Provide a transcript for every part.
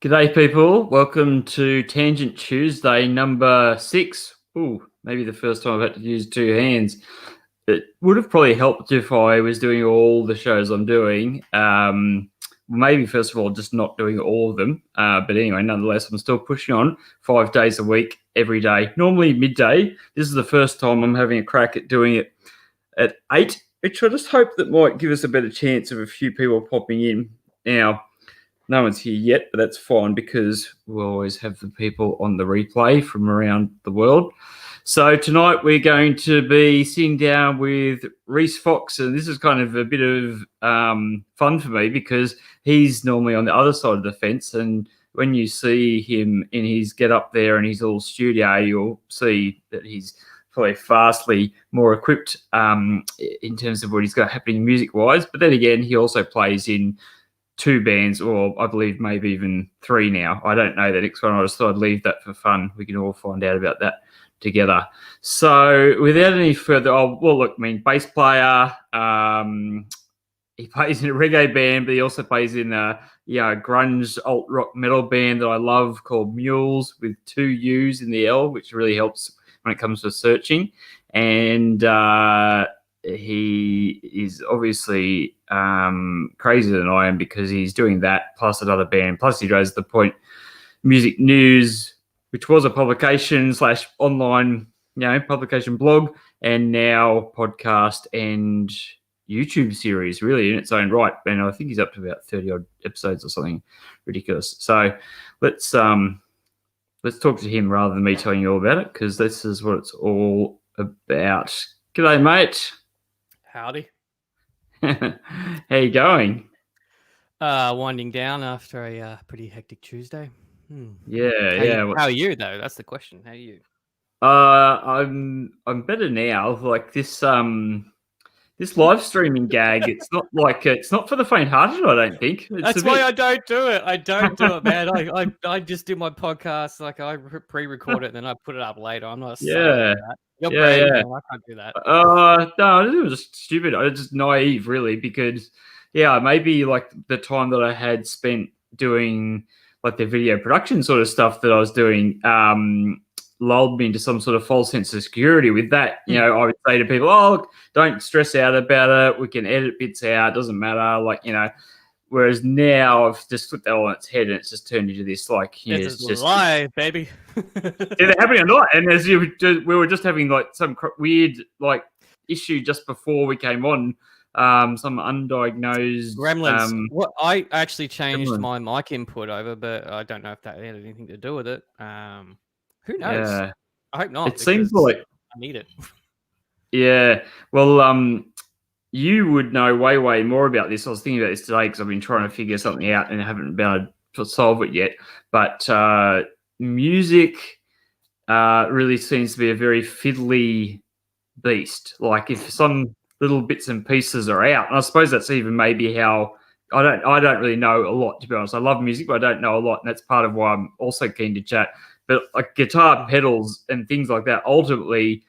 G'day, people. Welcome to Tangent Tuesday number 6. Ooh, maybe the first time I've had to use two hands. It would have probably helped if I was doing all the shows I'm doing. Maybe, first of all, just not doing all of them. But anyway, nonetheless, I'm still pushing on 5 days a week, every day. Normally midday. This is the first time I'm having a crack at doing it at 8, which I just hope that might give us a better chance of a few people popping in. Now, no one's here yet, but that's fine because we'll always have the people on the replay from around the world. So tonight we're going to be sitting down with Rhys Fox, and this is kind of a bit of fun for me because he's normally on the other side of the fence, and when you see him in his get up there and his little studio, you'll see that he's probably vastly more equipped in terms of what he's got happening music-wise. But then again, he also plays in 2 bands, or I believe maybe even 3 now. I don't know the next one. I just thought I'd leave that for fun. We can all find out about that together. So without any further, bass player. He plays in a reggae band, but he also plays in a grunge alt rock metal band that I love called Muules with 2 U's in the L, which really helps when it comes to searching. And he is obviously crazier than I am because he's doing that plus another band. Plus he does The Point Music News, which was a publication / online, publication blog, and now podcast and YouTube series, really in its own right. And I think he's up to about 30 odd episodes or something ridiculous. So let's talk to him rather than me telling you all about it, because this is what it's all about. G'day, mate. Howdy. How you going? Winding down after a pretty hectic Tuesday. Yeah. How are you though? That's the question. How are you? I'm better now. Like this live streaming gag, it's not for the faint-hearted, I don't think. That's why I don't do it. I don't do it, man. I just do my podcast. Like I pre-record it and then I put it up later. I'm not a sucker like that. You're brave, man. I can't do that. No, it was just stupid. I was just naive, really, because maybe like the time that I had spent doing like the video production sort of stuff that I was doing lulled me into some sort of false sense of security with that. I would say to people, look, don't stress out about it. We can edit bits out. It doesn't matter. Whereas now I've just flipped that all on its head and it's just turned into this it's just live, baby. They're happening or not. And as we were just having like some weird like issue just before we came on, some undiagnosed gremlins. I actually changed my mic input over, but I don't know if that had anything to do with it. Who knows? Yeah. I hope not. It seems like I need it. Yeah. Well, you would know way more about this. I was thinking about this today because I've been trying to figure something out and I haven't been able to solve it yet. But music really seems to be a very fiddly beast. Like if some little bits and pieces are out, and I suppose that's even maybe how I don't really know a lot, to be honest. I love music, but I don't know a lot, and that's part of why I'm also keen to chat. But like guitar pedals and things like that ultimately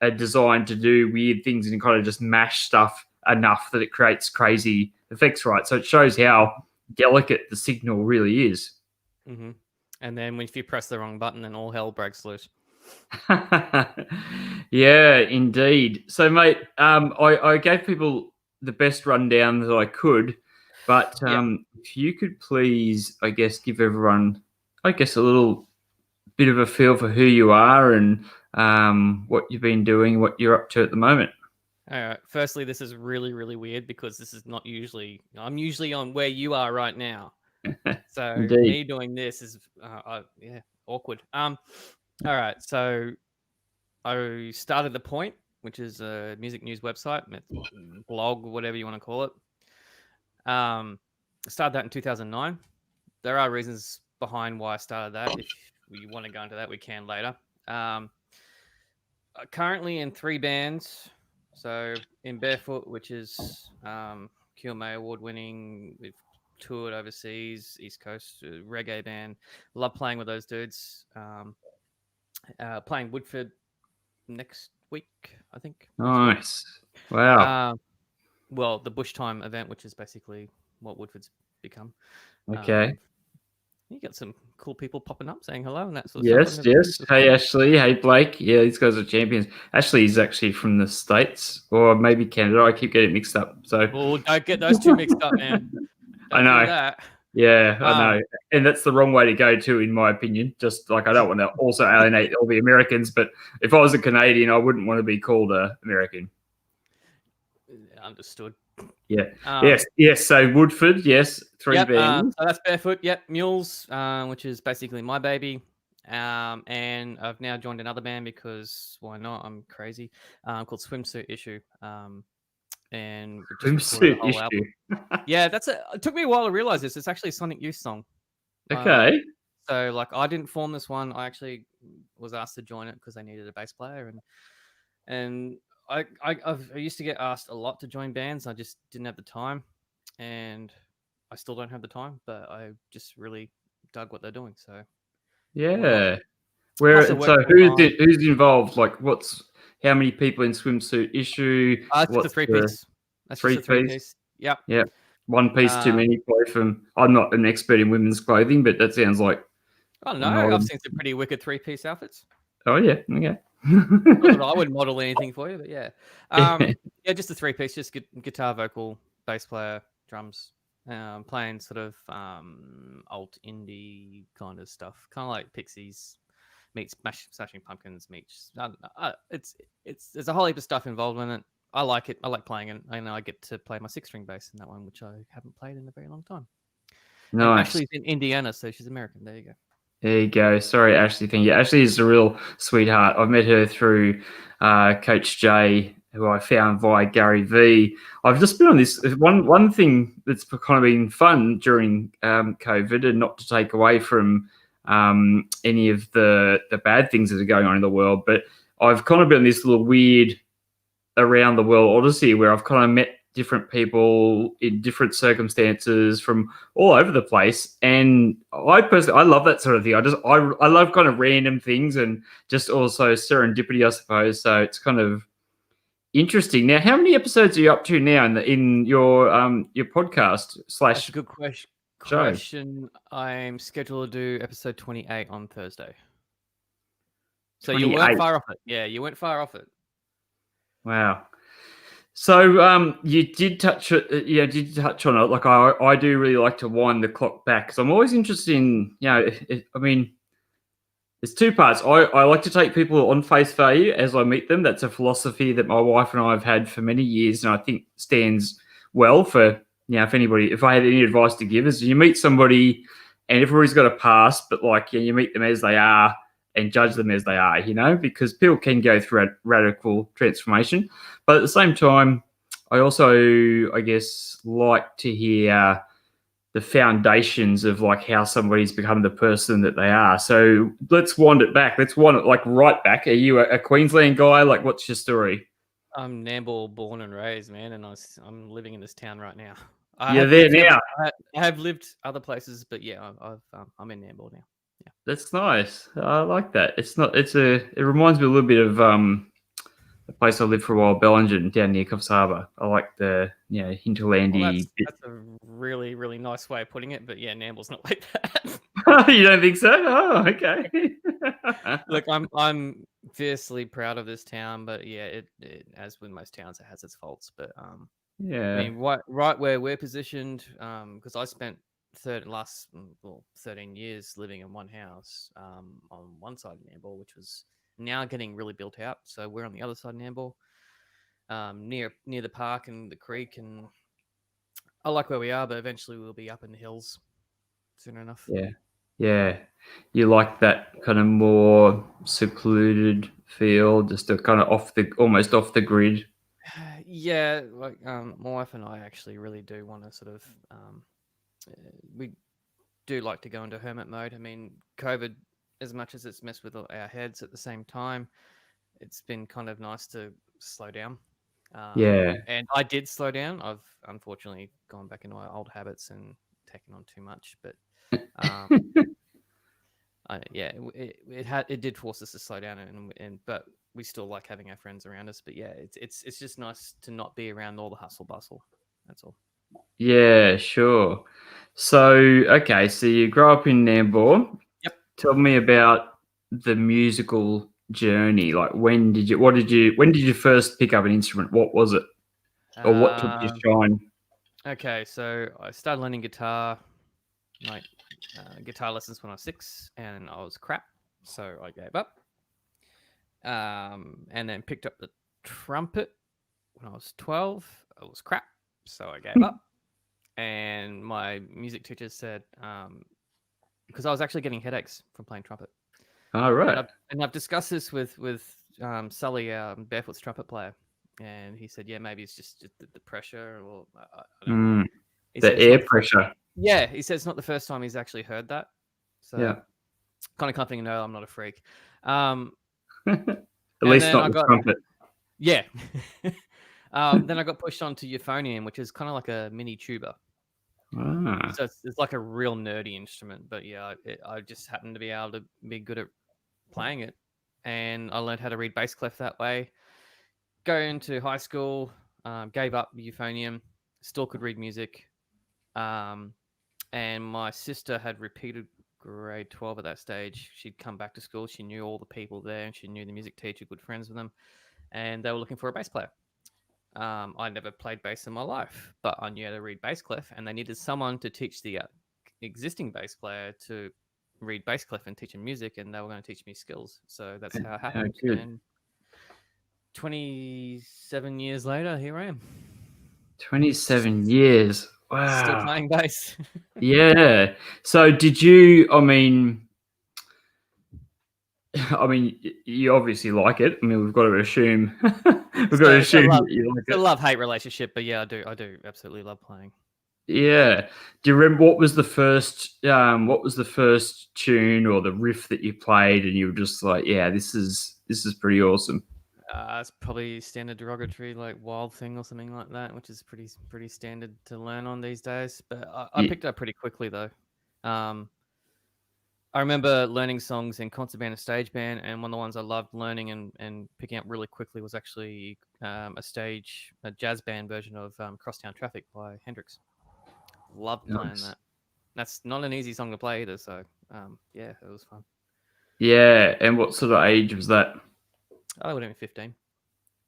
are designed to do weird things and kind of just mash stuff enough that it creates crazy effects, right? So it shows how delicate the signal really is. Mm-hmm. And then if you press the wrong button, then all hell breaks loose. Yeah, indeed. So, mate, I gave people the best rundown that I could, but if you could please, I guess, give everyone, a little bit of a feel for who you are and what you've been doing, what you're up to at the moment. All right. Firstly, this is really, really weird because this is not usually. I'm usually on where you are right now. So me doing this is awkward. All right. So I started The Point, which is a music news website, blog, whatever you want to call it. I started that in 2009. There are reasons behind why I started that. If you want to go into that, we can later. Currently in 3 bands. So in Bearfoot, which is QMA award-winning, we've toured overseas, East Coast, reggae band. Love playing with those dudes. Playing Woodford next week, I think. Nice. Wow. Well, the Bush Time event, which is basically what Woodford's become. Okay. You got some cool people popping up saying hello and that sort of stuff. Yes. Hey, Ashley. Hey, Blake. Yeah, these guys are champions. Ashley is actually from the States or maybe Canada. I keep getting mixed up. So, don't get those two mixed up, man. I Don't do know. that. Yeah, I know. And that's the wrong way to go, too, in my opinion. Just like I don't want to also alienate all the Americans, but if I was a Canadian, I wouldn't want to be called a American. Understood. Yeah. Yes. So Woodford, yes, 3 bands. So that's Bearfoot. Yep. Muules, which is basically my baby. And I've now joined another band because why not? I'm crazy. Called Swimsuit Issue. And we just recorded a whole album. Yeah, it took me a while to realize this. It's actually a Sonic Youth song. Okay. So like I didn't form this one. I actually was asked to join it because they needed a bass player, and I used to get asked a lot to join bands. I just didn't have the time, and I still don't have the time. But I just really dug what they're doing. So yeah, who's involved? Like, how many people in Swimsuit Issue? It's a 3-piece. That's just a 3-piece. Yep. Yeah, 1 piece too many. I'm not an expert in women's clothing, but that sounds like. I don't know. I've seen some pretty wicked 3-piece outfits. Oh yeah, okay. I wouldn't model anything for you, but yeah. Yeah, just a 3-piece, just guitar, vocal, bass player, drums, playing sort of alt indie kind of stuff, kind of like Pixies meets Smashing Pumpkins meets. There's a whole heap of stuff involved in it. I like it. I like playing it, and I get to play my 6-string bass in that one, which I haven't played in a very long time. Nice. And Ashley's in Indiana, so she's American. There you go. There you go. Sorry, Ashley. Thank you. Ashley is a real sweetheart. I've met her through Coach Jay, who I found via Gary V. I've just been on this one thing that's kind of been fun during COVID, and not to take away from any of the bad things that are going on in the world, but I've kind of been on this little weird around the world odyssey where I've kind of met different people in different circumstances from all over the place, and I love that sort of thing. I love kind of random things and just also serendipity, I suppose. So it's kind of interesting. Now, how many episodes are you up to now in your podcast / That's a good question. I'm scheduled to do episode 28 on Thursday. So 28. You weren't far off it. Yeah, you went far off it. Wow. So you did touch on it. Like I do really like to wind the clock back because I'm always interested in, I mean, there's 2 parts. I like to take people on face value as I meet them. That's a philosophy that my wife and I have had for many years, and I think stands well for, if I had any advice to give, is you meet somebody and everybody's got a past, but you meet them as they are and judge them as they are, because people can go through a radical transformation. But at the same time, I also, I guess, like to hear the foundations of how somebody's become the person that they are. So let's wind it back. Let's wind it right back. Are you a Queensland guy? What's your story? I'm Nambour born and raised, man, and I'm living in this town right now. You're there now. I have lived other places, but yeah, I'm in Nambour now. Yeah, that's nice. I like that. It reminds me a little bit of the place I lived for a while, Belend, down near Coffs Harbour. I like the hinterlandy bit. That's a really, really nice way of putting it, but yeah, Nambour's not like that. You don't think so? Oh, okay. Look, I'm fiercely proud of this town, but yeah, it as with most towns, it has its faults. But yeah, I mean, right where we're positioned, because I spent 13 years living in one house on one side of Nambour, which was now getting really built out. So we're on the other side of Nambour, near the park and the creek, and I like where we are, but eventually we'll be up in the hills soon enough. Yeah. You like that kind of more secluded feel, just a kind of almost off the grid. Yeah, my wife and I actually really do want to sort of we do like to go into hermit mode. I mean, COVID, as much as it's messed with our heads at the same time, it's been kind of nice to slow down. And I did slow down. I've unfortunately gone back into my old habits and taken on too much, but it did force us to slow down, but we still like having our friends around us. But yeah, it's just nice to not be around all the hustle bustle. That's all. Yeah, sure. So, okay, so you grew up in Nambour. Yep. Tell me about the musical journey. Like, when did you first pick up an instrument? What was it? Or what took you shine? Okay, so I started learning guitar, like guitar lessons when I was 6, and I was crap, so I gave up. And then picked up the trumpet when I was 12. I was crap, so I gave up. And my music teacher said, because I was actually getting headaches from playing trumpet. All right. And I've discussed this with Sully, Barefoot's trumpet player, and he said, yeah, maybe it's just the pressure, or I don't know. He The said air pressure. Yeah, he said it's not the first time he's actually heard that. So Yeah. kind of comforting to know I'm not a freak. At least not the trumpet. Yeah. Then I got pushed onto euphonium, which is kind of like a mini tuba. So it's like a real nerdy instrument, but yeah, I just happened to be able to be good at playing it, and I learned how to read bass clef that way. Go into high school, gave up euphonium, still could read music, and my sister had repeated grade 12 at that stage. She'd come back to school, she knew all the people there, and she knew the music teacher, good friends with them, and they were looking for a bass player. I never played bass in my life, but I knew how to read bass clef, and they needed someone to teach the existing bass player to read bass clef and teach him music, and they were going to teach me skills. So that's how it happened. And 27 years later, here I am. 27 years. Wow. Still playing bass. Yeah. So did you, I mean, you obviously like it. I mean, we've got to assume that you like it. It's a love-hate relationship, but yeah, I do absolutely love playing. Yeah. Do you remember what was the first tune or the riff that you played and you were just like, yeah, this is pretty awesome? It's probably standard derogatory, like Wild Thing or something like that, which is pretty standard to learn on these days. But I picked it up pretty quickly though. I remember learning songs in concert band and stage band, and one of the ones I loved learning and picking up really quickly was actually a jazz band version of Crosstown Traffic by Hendrix. Loved playing that. That's not an easy song to play either, so yeah, it was fun. Yeah, and what sort of age was that? I would have been 15.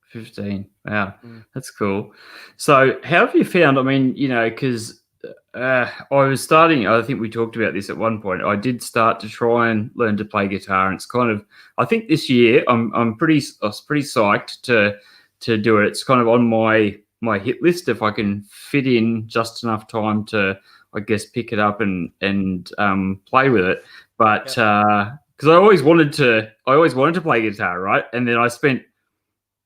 15. Wow, that's cool. So how have you found, I mean, because I was starting, I think we talked about this at one point. I did start to try and learn to play guitar, and it's kind of, I think this year I was pretty psyched to do it. It's kind of on my hit list if I can fit in just enough time to, I guess, pick it up and play with it. But because I always wanted to play guitar, right? And then I spent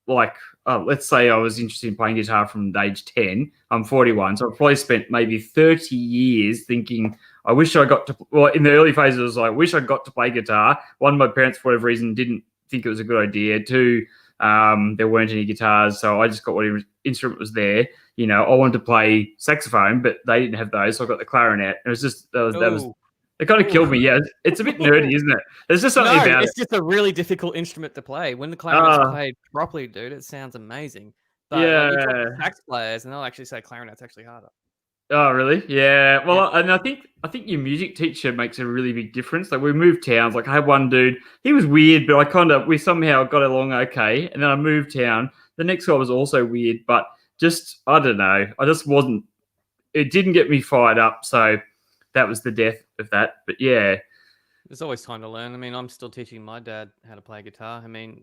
like, let's say I was interested in playing guitar from age 10. I'm 41, so I've probably spent maybe 30 years thinking, I wish I got to, well, in the early phases, I was like, wish I got to play guitar. One, my parents, for whatever reason, didn't think it was a good idea. Two, there weren't any guitars, so I just got whatever instrument was there. I wanted to play saxophone, but they didn't have those, so I got the clarinet. It was just, that was it kind of killed me. Yeah, it's a bit nerdy, isn't it? There's just something about it. It's just a really difficult instrument to play. When the clarinet's played properly, dude, it sounds amazing. But you talk to sax players, and they'll actually say clarinet's actually harder. Oh, really? Yeah. Well, and I think your music teacher makes a really big difference. Like, we moved towns. Like, I had one dude, he was weird, but we somehow got along okay. And then I moved town. The next guy was also weird, but just, I don't know. It didn't get me fired up. So that was the death of that. But yeah. There's always time to learn. I mean, I'm still teaching my dad how to play guitar. I mean,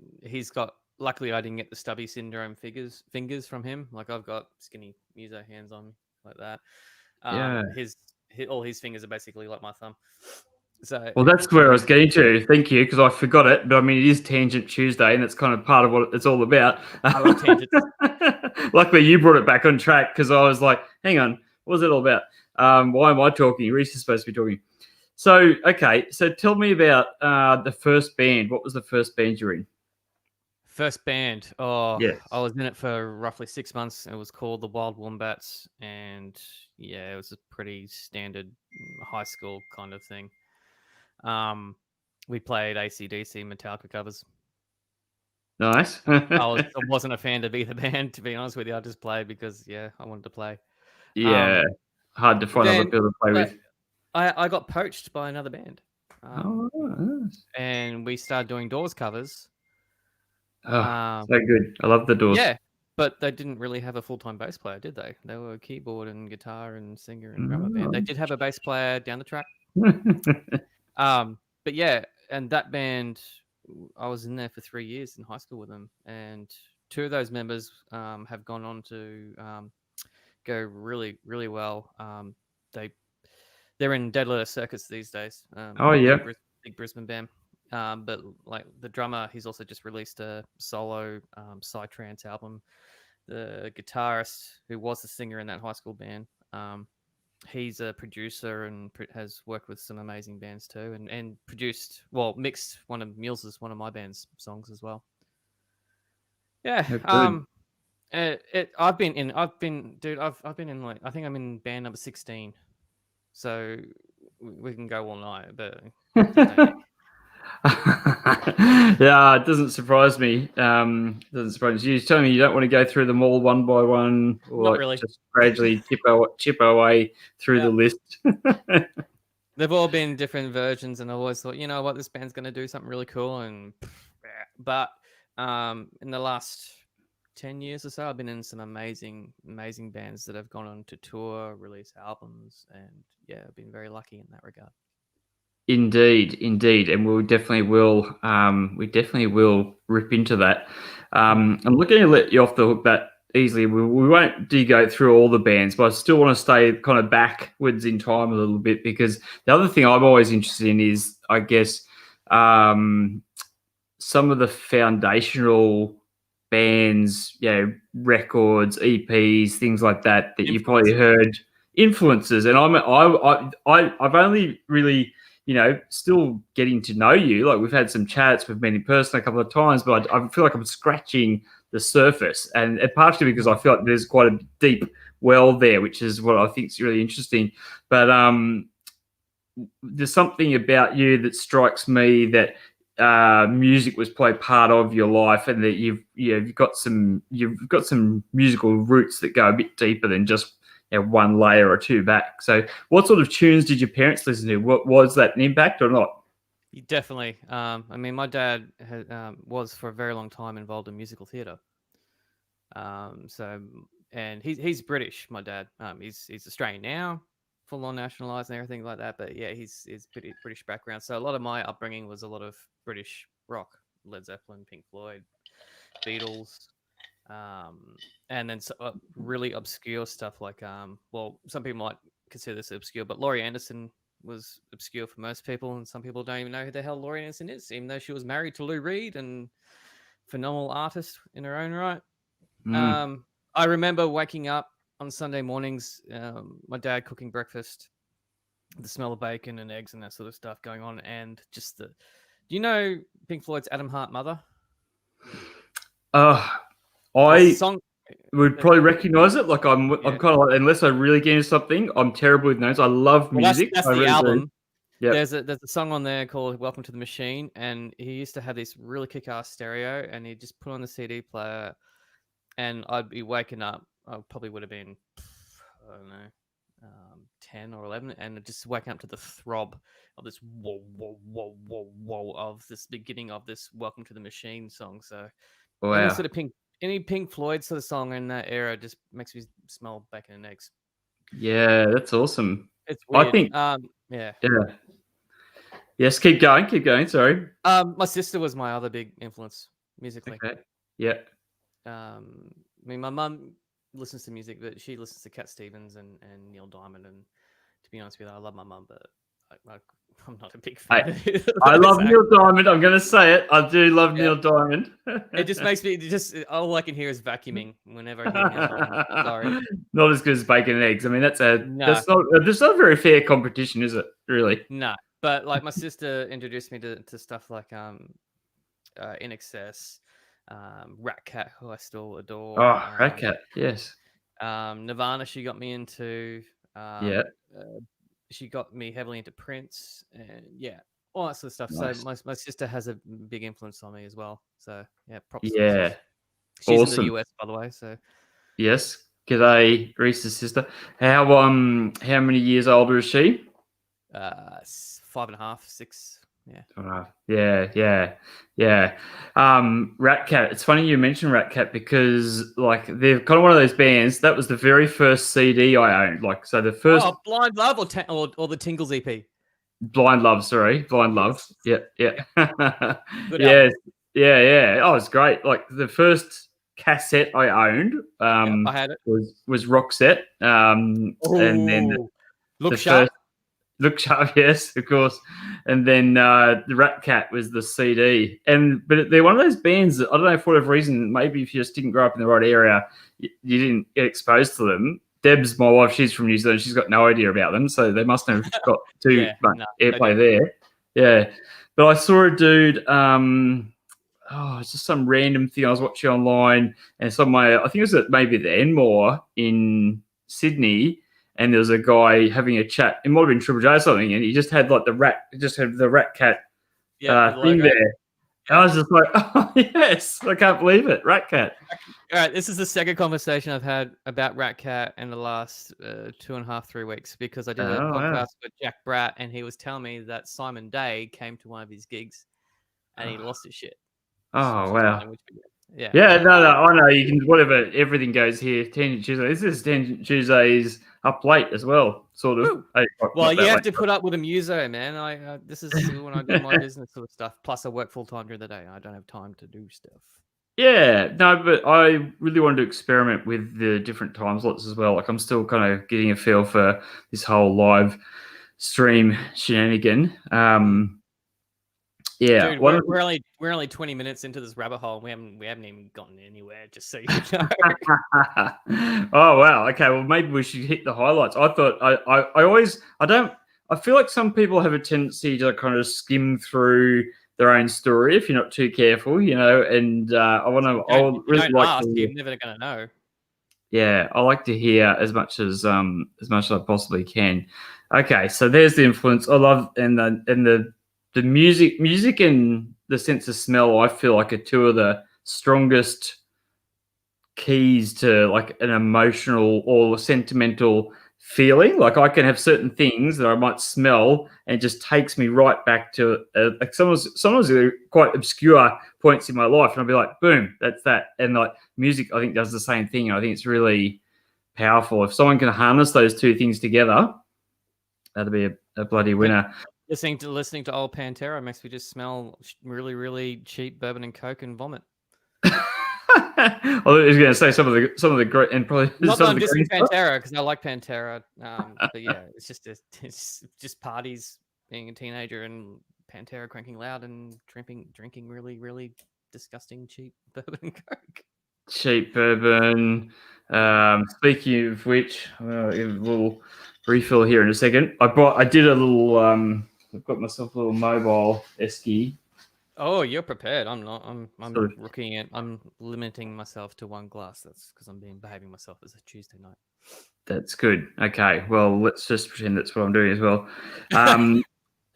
luckily I didn't get the stubby syndrome fingers from him. Like, I've got skinny muso hands on me like that. All his fingers are basically like my thumb. So, well, that's where I was getting to. Thank you, because I forgot it. But I mean, it is Tangent Tuesday, and that's kind of part of what it's all about. I love tangents. Luckily, you brought it back on track, because I was like, hang on, what was it all about? Why am I talking? Rhys is supposed to be talking. So, okay. So tell me about the first band. What was the first band you're in? First band. Oh, yes. I was in it for roughly 6 months. It was called the Wild Wombats. And yeah, it was a pretty standard high school kind of thing. We played AC/DC, Metallica covers. Nice. I wasn't a fan of either band, to be honest with you. I just played because, I wanted to play. Yeah, hard to find other Then people to play but with. I got poached by another band, Oh, nice. and we started doing Doors covers. Oh, so good. I love the Doors. Yeah, but they didn't really have a full-time bass player, did they? They were a keyboard and guitar and singer and drummer band. They did have a bass player down the track. But yeah, and that band, I was in there for 3 years in high school with them, and two of those members have gone on to go really, really well. They're in Dead Letter Circus these days. Oh, yeah. Big Brisbane band. But like the drummer, he's also just released a solo psytrance album. The guitarist, who was the singer in that high school band, he's a producer and has worked with some amazing bands too, and produced, well, mixed one of Muules', one of my band's songs as well. Yeah. I've been in like, I think I'm in band number 16. So we can go all night, but yeah, it doesn't surprise me. Doesn't surprise me. You're telling me you don't want to go through them all one by one, or not like really. just gradually chip away through the list. They've all been different versions, and I always thought, you know what, this band's going to do something really cool. But in the last 10 years or so, I've been in some amazing bands that have gone on to tour, release albums, and yeah, I've been very lucky in that regard. Indeed, and we definitely will. We definitely will rip into that. I'm not going to let you off the hook that easily. We won't go through all the bands, but I still want to stay kind of backwards in time a little bit, because the other thing I'm always interested in is, I guess, some of the foundational bands, records, EPs, things like that you probably heard, influences. And I've only really, still getting to know you. Like, we've had some chats, we've met in person a couple of times, but I feel like I'm scratching the surface, and partially because I feel like there's quite a deep well there, which is what I think is really interesting. But there's something about you that strikes me that music was probably part of your life, and that you've got some musical roots that go a bit deeper than just one layer or two back. So what sort of tunes did your parents listen to? What was that an impact or not? Definitely. I mean, my dad was for a very long time involved in musical theatre. And he's British, my dad. He's Australian now, full on nationalised and everything like that. But yeah, he's British background. So a lot of my upbringing was a lot of British rock, Led Zeppelin, Pink Floyd, Beatles, and then really obscure stuff like well, some people might consider this obscure, but Laurie Anderson was obscure for most people, and some people don't even know who the hell Laurie Anderson is, even though she was married to Lou Reed and phenomenal artist in her own right. I remember waking up on Sunday mornings, my dad cooking breakfast, the smell of bacon and eggs and that sort of stuff going on, and just do you know Pink Floyd's Adam Hart Mother? I would probably recognize it. Like, I'm kind of like, unless I really get into something, I'm terrible with names. I love music. That's the album. Yeah. There's a song on there called Welcome to the Machine, and he used to have this really kick-ass stereo, and he'd just put on the CD player, and I'd be waking up. I probably would have been, I don't know, 10 or 11, and just waking up to the throb of this whoa, whoa, whoa, whoa, whoa of this beginning of this Welcome to the Machine song. So any sort of Pink Floyd sort of song in that era just makes me smell bacon and eggs. Yeah, that's awesome. It's weird. I think, yeah. Yes, keep going. Sorry. My sister was my other big influence musically. Okay. Yeah. I mean, my mum listens to music, but she listens to Cat Stevens and Neil Diamond. And to be honest with you, I love my mum, but I'm not a big fan. I love Neil Diamond. I'm going to say it. I do love Neil Diamond. It just makes me all I can hear is vacuuming whenever I hear Neil Diamond. Sorry. Not as good as bacon and eggs. I mean, that's not a very fair competition, is it? Really? No. But like, my sister introduced me to stuff like In Excess, Rat Cat, who I still adore. Oh, Rat Cat, yes. Nirvana, she got me into. She got me heavily into Prince, and all that sort of stuff. Nice. So my sister has a big influence on me as well. So props. Yeah, she's awesome. In the US, by the way. So yes, G'day, Rhys' sister. How many years older is she? 5.5, 6. Yeah. Yeah. Rat Cat. It's funny you mentioned Rat Cat because like they're kind of one of those bands. That was the very first CD I owned. Like so, the first Blind Love or the Tingles EP. Blind Love. Sorry, Blind Love. Yes. Yeah. Good Yes. album. Yeah. Oh, it's great. Like the first cassette I owned I had it. was Roxette. And then Look the Sharp. first Look Sharp, yes, of course. And then the Rat Cat was the CD. But they're one of those bands that I don't know, for whatever reason, maybe if you just didn't grow up in the right area, you didn't get exposed to them. Deb's my wife, she's from New Zealand. She's got no idea about them, so they must have got too much airplay there. Yeah. But I saw a dude, it's just some random thing I was watching online, and I think it was at maybe the Enmore in Sydney, and there was a guy having a chat. It might have been Triple J or something, and he just had like the Rat Cat thing there. I was just like, oh, yes, I can't believe it. Rat Cat. All right, this is the second conversation I've had about Rat Cat in the last 2.5, 3 weeks, because I did a podcast with Jack Bratt, and he was telling me that Simon Day came to one of his gigs and he lost his shit. Oh, wow. Yeah. No, I know. You can, whatever, everything goes here. Tangent Tuesday. This is Tangent Tuesdays up late as well, sort of. Well, you have to put up with a muso, man. This is when I do my business sort of stuff. Plus, I work full time during the day. I don't have time to do stuff. Yeah, no, but I really wanted to experiment with the different time slots as well. Like, I'm still kind of getting a feel for this whole live stream shenanigan. Yeah, dude, we're only 20 minutes into this rabbit hole. We haven't even gotten anywhere. Just so you know. Oh wow. Okay. Well, maybe we should hit the highlights. I thought I feel like some people have a tendency to kind of skim through their own story if you're not too careful, you know. And I really like to hear. You're never gonna know. Yeah, I like to hear as much as I possibly can. Okay, so there's the influence. I love and the music and the sense of smell, I feel like, are two of the strongest keys to like an emotional or sentimental feeling. Like I can have certain things that I might smell and it just takes me right back to like sometimes quite obscure points in my life, and I'll be like, boom, that's that. And like music, I think, does the same thing. I think it's really powerful. If someone can harness those two things together, that'd be a bloody winner. Listening to old Pantera makes me just smell really, really cheap bourbon and Coke and vomit. I was going to say some of the great, and probably not that I'm dissing Pantera because I like Pantera, but yeah, it's just parties, being a teenager, and Pantera cranking loud and drinking really, really disgusting cheap bourbon and Coke. Cheap bourbon. Speaking of which, we'll refill here in a second. I did a little. I've got myself a little mobile esky. Oh, you're prepared. I'm not. I'm rooking it. I'm limiting myself to one glass. That's because I'm behaving myself as a Tuesday night. That's good. Okay. Well, let's just pretend that's what I'm doing as well.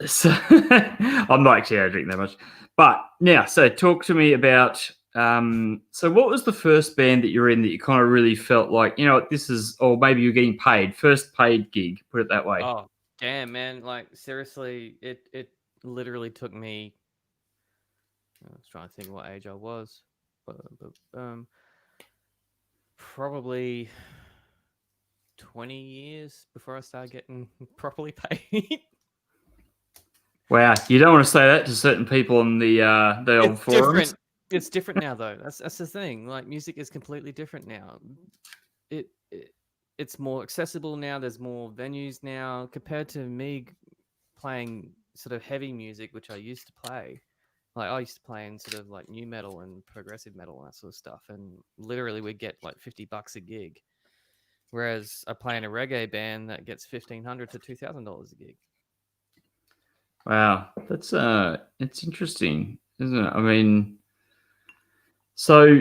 So I'm not actually drinking that much. But now, so talk to me about. So what was the first band that you're in that you kind of really felt like, you know, this is, or maybe you're getting paid, first paid gig, put it that way? Oh, damn, man. Like, seriously, it literally took me. I was trying to think what age I was, but probably 20 years before I started getting properly paid. Wow, you don't want to say that to certain people on the old forums. It's different now, though. That's the thing. Like, music is completely different now. It's more accessible now. There's more venues now compared to me playing sort of heavy music, which I used to play. Like, I used to play in sort of like new metal and progressive metal and that sort of stuff, and literally we'd get like $50 a gig. Whereas I play in a reggae band that gets $1,500 to $2,000 a gig. Wow, that's it's interesting, isn't it? I mean, so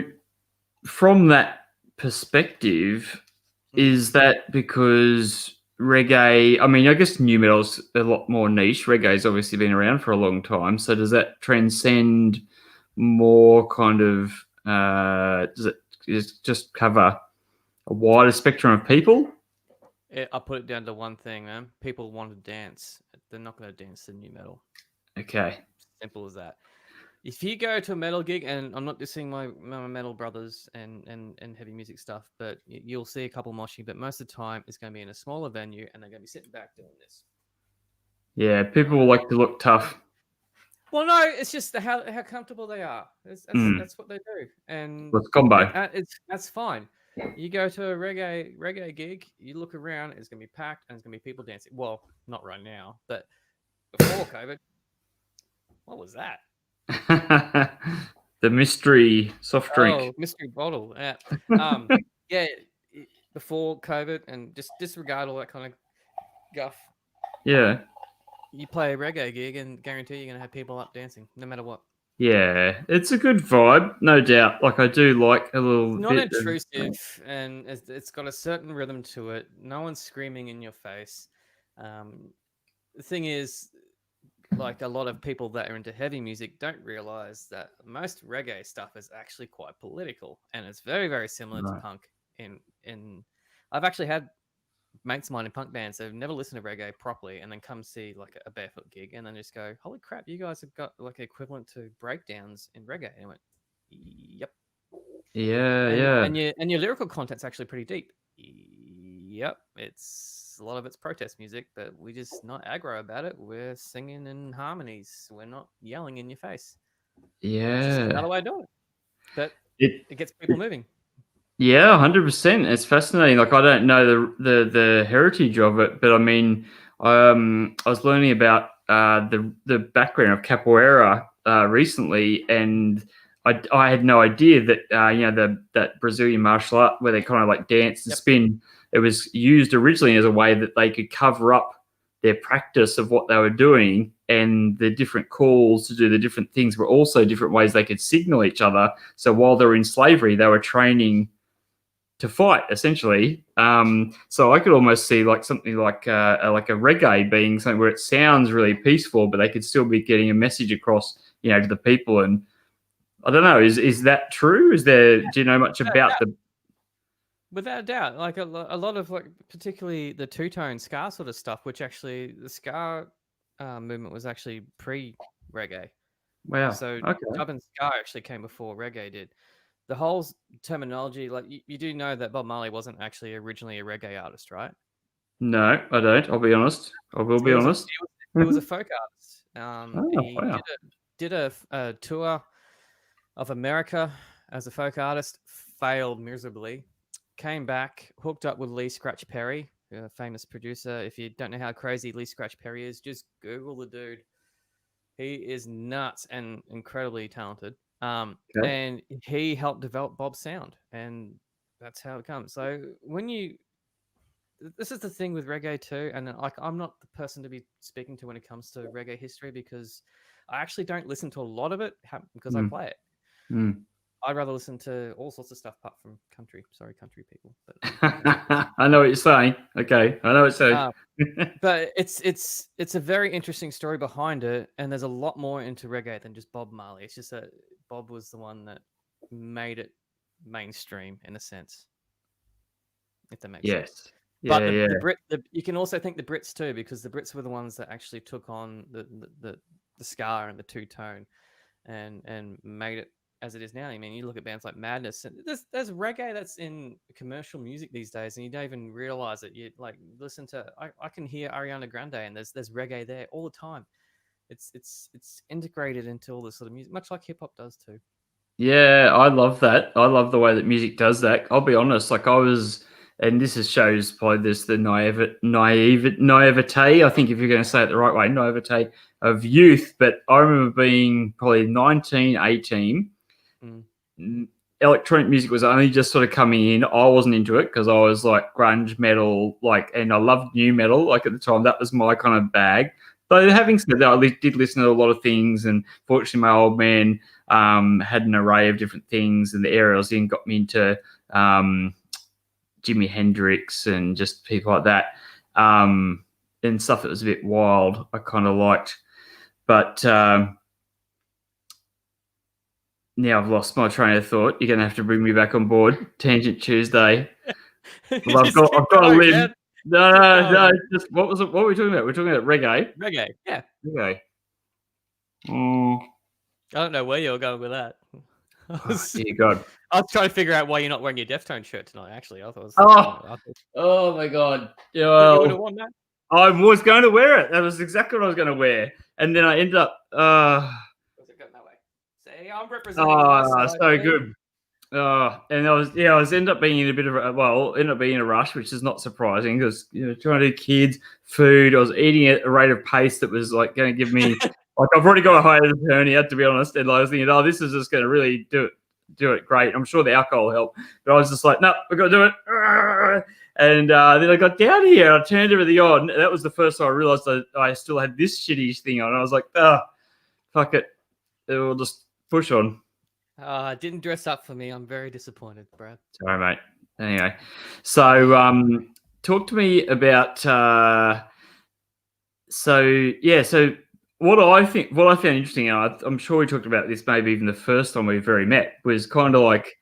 from that perspective, is that because reggae, I mean, I guess new metal's a lot more niche. Reggae's obviously been around for a long time. So does that transcend more kind of, does it just cover A wider spectrum of people? I put it down to one thing, man. People want to dance. They're not going to dance to new metal. Okay. Simple as that. If you go to a metal gig, and I'm not dissing my metal brothers and heavy music stuff, but you'll see a couple moshing, but most of the time it's going to be in a smaller venue and they're going to be sitting back doing this. Yeah, people like to look tough. Well, no, it's just how comfortable they are. That's what they do, and it's combo. That's fine. You go to a reggae gig, you look around, it's gonna be packed, and it's gonna be people dancing. Well, not right now, but before COVID, what was that? The mystery soft drink. Oh, mystery bottle. Yeah. Yeah. Before COVID, and just disregard all that kind of guff. Yeah. You play a reggae gig, and guarantee you're gonna have people up dancing, no matter what. Yeah, it's a good vibe, no doubt. Like I do like a little Not bit intrusive, and it's got a certain rhythm to it. No one's screaming in your face. The thing is, like a lot of people that are into heavy music don't realize that most reggae stuff is actually quite political, and it's very, very similar to punk. In I've actually had mates of mine in punk bands that have never listened to reggae properly, and then come see like a Barefoot gig, and then just go, "Holy crap, you guys have got like equivalent to breakdowns in reggae." And I went, "Yep." Yeah, and your lyrical content's actually pretty deep. Yep, it's a lot of it's protest music, but we're just not aggro about it. We're singing in harmonies. We're not yelling in your face. Yeah, it's just another way of doing it. But it gets people moving. Yeah, 100%. It's fascinating. Like I don't know the heritage of it, but I mean, I was learning about the background of capoeira recently, and I had no idea that that Brazilian martial art where they kind of like dance and spin. It was used originally as a way that they could cover up their practice of what they were doing, and the different calls to do the different things were also different ways they could signal each other. So while they were in slavery, they were training to fight essentially. So I could almost see like something like a reggae being something where it sounds really peaceful, but they could still be getting a message across, to the people. And I don't know, is that true? Do you know much about the? Without a doubt, like a lot of like particularly the two-tone ska sort of stuff, which actually the ska movement was actually pre-reggae. Wow. So dub and ska actually came before reggae did. The whole terminology, like you do know that Bob Marley wasn't actually originally a reggae artist, right? No, I don't. I'll be honest. I will be honest. He was a folk artist. He wow. did a tour of America as a folk artist, failed miserably, came back, hooked up with Lee Scratch Perry, a famous producer. If you don't know how crazy Lee Scratch Perry is, just Google the dude. He is nuts and incredibly talented. And he helped develop Bob's sound, and that's how it comes. So this is the thing with reggae too, and like I'm not the person to be speaking to when it comes to reggae history, because I actually don't listen to a lot of it because I play it. I'd rather listen to all sorts of stuff apart from country. Sorry, country people. But I know what you're saying. Okay, I know what you're saying. But it's a very interesting story behind it, and there's a lot more into reggae than just Bob Marley. It's just that Bob was the one that made it mainstream in a sense, if that makes sense. Yeah, but the you can also think the Brits too, because the Brits were the ones that actually took on the ska and the two-tone and made it as it is now. I mean, you look at bands like Madness, and there's reggae that's in commercial music these days, and you don't even realize it. You like listen to I can hear Ariana Grande, and there's reggae there all the time. It's integrated into all this sort of music, much like hip hop does too. Yeah, I love that. I love the way that music does that. I'll be honest, like I was, and shows probably the naivete. I think if you're going to say it the right way, naivete of youth. But I remember being probably 19, 18. Electronic music was only just sort of coming in. I wasn't into it because I was like grunge metal, and I loved new metal. Like at the time, that was my kind of bag. But having said that, I did listen to a lot of things, and fortunately, my old man had an array of different things, and the area I was in got me into Jimi Hendrix and just people like that, and stuff that was a bit wild. I kind of liked, but now I've lost my train of thought. You're going to have to bring me back on board. Tangent Tuesday. Well, I've got a limb. No. Just what was it? What were we talking about? We're talking about reggae. Reggae, yeah. Reggae. I don't know where you're going with that. Dear God. I was trying to figure out why you're not wearing your Deftone shirt tonight. Actually, I thought. Oh my God. You would have worn that. I was going to wear it. That was exactly what I was going to wear, and then I ended up. What's it going that way? See, I'm representing my side. So good. And I was ended up being in a bit of a rush, which is not surprising because trying to do kids, food. I was eating at a rate of pace that was like going to give me like I've already got a hiatus hernia, to be honest, and I was thinking, this is just going to really do it great. I'm sure the alcohol helped, but I was just like, no, we've got to do it. And then I got down here, I turned everything on. And that was the first time I realized that I still had this shitty thing on. I was like, fuck it, we'll just push on. Didn't dress up for me. I'm very disappointed, Brad. Sorry, mate. Anyway, so talk to me about so what I found interesting, and I'm sure we talked about this maybe even the first time we very met, was kind of like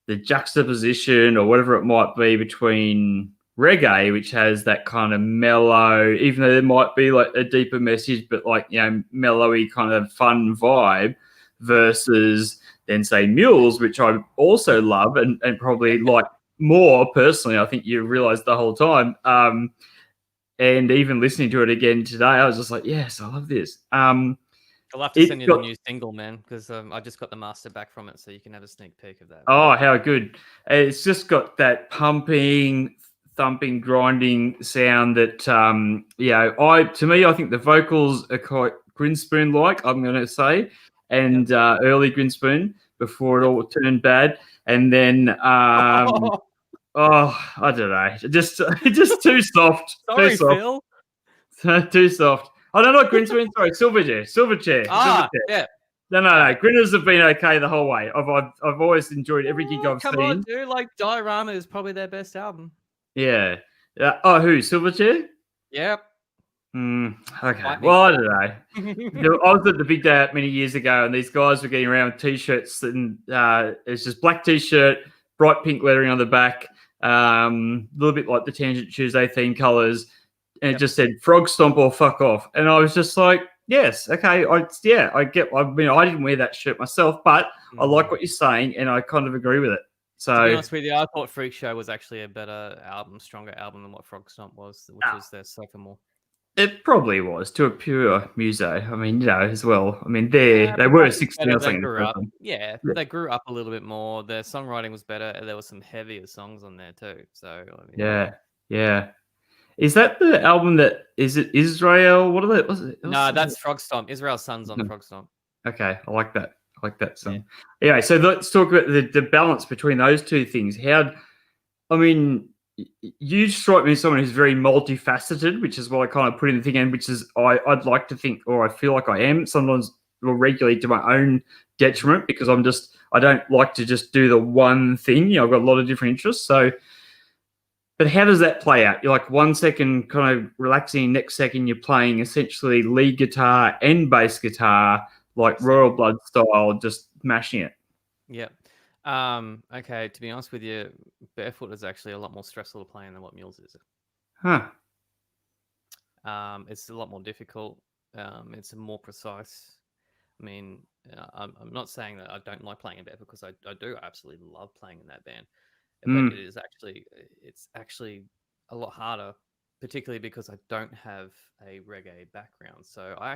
the juxtaposition or whatever it might be between reggae, which has that kind of mellow, even though there might be like a deeper message, but like mellowy kind of fun vibe, versus then say Muules, which I also love and probably like more personally. I think you realized the whole time. And even listening to it again today, I was just like, yes, I love this. I'll have to send you the new single, man, because I just got the master back from it, so you can have a sneak peek of that. Oh, how good. It's just got that pumping, thumping, grinding sound that, to me, I think the vocals are quite Grinspoon-like, I'm going to say, and early Grinspoon before it all turned bad. And then, I don't know, just too soft. Sorry, Phil. Too soft. Oh, no, not Grinspoon. Sorry, Silverchair. Yeah. No. Grinners have been okay the whole way. I've always enjoyed every gig I've seen. Come on, dude. Like, Diorama is probably their best album. Yeah. Who? Silverchair? Yep. Okay. Well, I don't know. I was at the big day out many years ago, and these guys were getting around with T-shirts, and it's just black T-shirt, bright pink lettering on the back, a little bit like the Tangent Tuesday theme colors, and it just said "Frog Stomp" or "Fuck Off," and I was just like, yes, okay, I get. I mean, I didn't wear that shirt myself, but I like what you're saying, and I kind of agree with it. So, to be honest with you, I thought Freak Show was actually a better album, stronger album than what Frog Stomp was, which was their sophomore. It probably was, to a pure muso. I mean, as well. I mean, they were 16 or something. They grew up a little bit more. Their songwriting was better. And there were some heavier songs on there too. So I mean, yeah. Is that the album that is it Israel? What are they? Was it? No, that's Frog Stomp. Israel's Son's on Frog Stomp. Okay, I like that. I like that song. Yeah. Anyway, so let's talk about the balance between those two things. You strike me as someone who's very multifaceted, which is what I kind of put in the thing, and which is I'd like to think, or I feel like I am sometimes, or regularly to my own detriment, because I don't like to just do the one thing. I've got a lot of different interests. So, but how does that play out? You're like 1 second kind of relaxing, next second you're playing essentially lead guitar and bass guitar, like Royal Blood style, just mashing it. Yeah. Okay, to be honest with you, Barefoot is actually a lot more stressful to play than what Muules is. Huh. It's a lot more difficult. It's more precise. I mean, I'm not saying that I don't like playing in Barefoot, because I do absolutely love playing in that band. But it's actually a lot harder, particularly because I don't have a reggae background. So I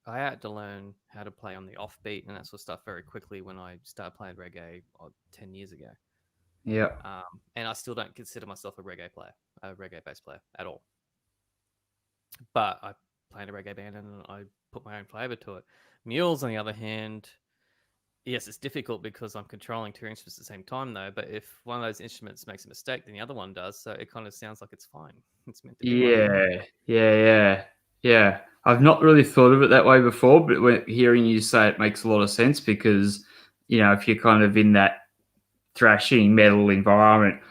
had to learn how to play on the offbeat and that sort of stuff very quickly when I started playing reggae 10 years ago. Yeah. And I still don't consider myself a reggae bass player at all. But I play in a reggae band and I put my own flavor to it. Muules, on the other hand, yes, it's difficult because I'm controlling two instruments at the same time, though. But if one of those instruments makes a mistake, then the other one does. So it kind of sounds like it's fine. It's meant to be. Yeah. I've not really thought of it that way before, but when hearing you say it makes a lot of sense, because, if you're kind of in that thrashing metal environment,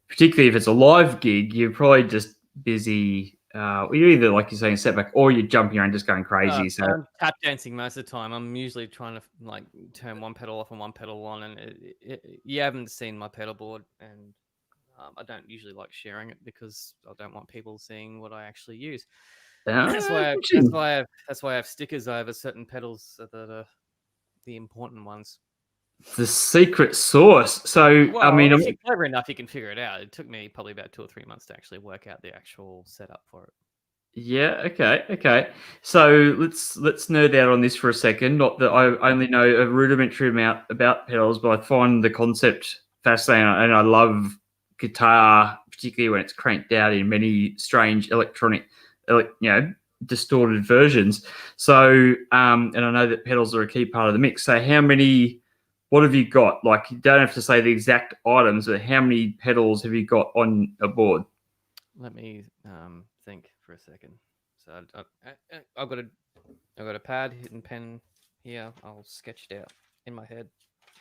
particularly if it's a live gig, you're probably just busy. You're either, like you're saying, step back, or you're jumping around just going crazy. So I'm tap dancing most of the time. I'm usually trying to turn one pedal off and one pedal on, and you haven't seen my pedal board, and I don't usually like sharing it because I don't want people seeing what I actually use. Ah, That's why I have stickers over certain pedals that are the important ones. The secret sauce. So, Well, I mean, if you're clever enough, you can figure it out. It took me probably about 2 or 3 months to actually work out the actual setup for it. yeah, okay. So let's nerd out on this for a second. Not that I only know a rudimentary amount about pedals, but I find the concept fascinating, and I love guitar, particularly when it's cranked out in many strange electronic, distorted versions. So, and I know that pedals are a key part of the mix. So, what have you got? Like, you don't have to say the exact items, but how many pedals have you got on a board? Let me think for a second. So I've got a pad, and pen here. I'll sketch it out in my head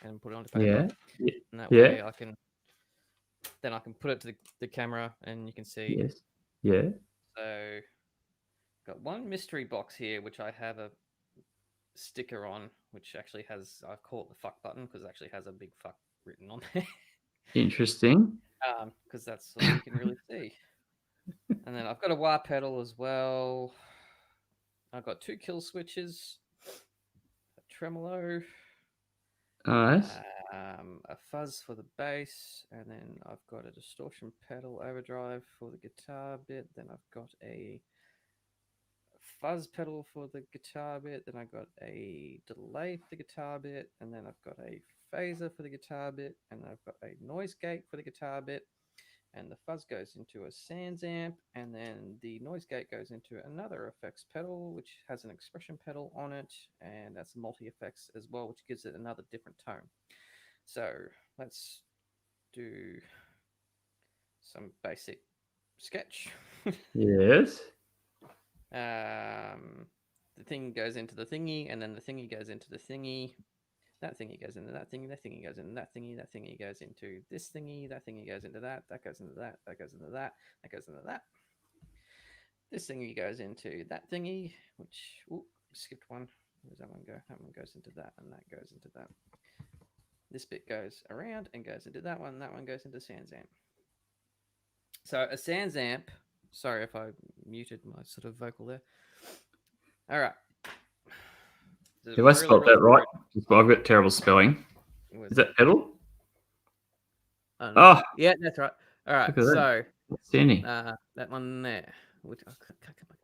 and put it onto paper, and that Yeah. way I can put it to the camera, and you can see. Yes. Yeah. So got one mystery box here, which I have a sticker on, which actually has, I call it the fuck button because it actually has a big fuck written on there. Interesting. Because that's all you can really see. And then I've got a wah pedal as well. I've got 2 kill switches, a tremolo, Nice. a fuzz for the bass, and then I've got a distortion pedal overdrive for the guitar bit. Then I've got a fuzz pedal for the guitar bit. Then I've got a delay for the guitar bit, and then I've got a phaser for the guitar bit, and I've got a noise gate for the guitar bit. And the fuzz goes into a Sans amp, and then the noise gate goes into another effects pedal, which has an expression pedal on it, and that's multi effects as well, which gives it another different tone. So let's do some basic sketch. Yes. The thing goes into the thingy, and then the thingy goes into the thingy. That thingy goes into that thingy, that thingy goes into that thingy, that thingy goes into this thingy, that thingy goes into that, that goes into that, that goes into that, that goes into that. This thingy goes into that thingy, which, skipped one. Where does that one go? That one goes into that, and that goes into that. This bit goes around and goes into that one goes into Sans amp. So a Sans amp, sorry if I muted my sort of vocal there. All right. Have I spelled that right? I've got terrible spelling. Is that pedal? Oh, yeah, that's right. All right, so that one there. That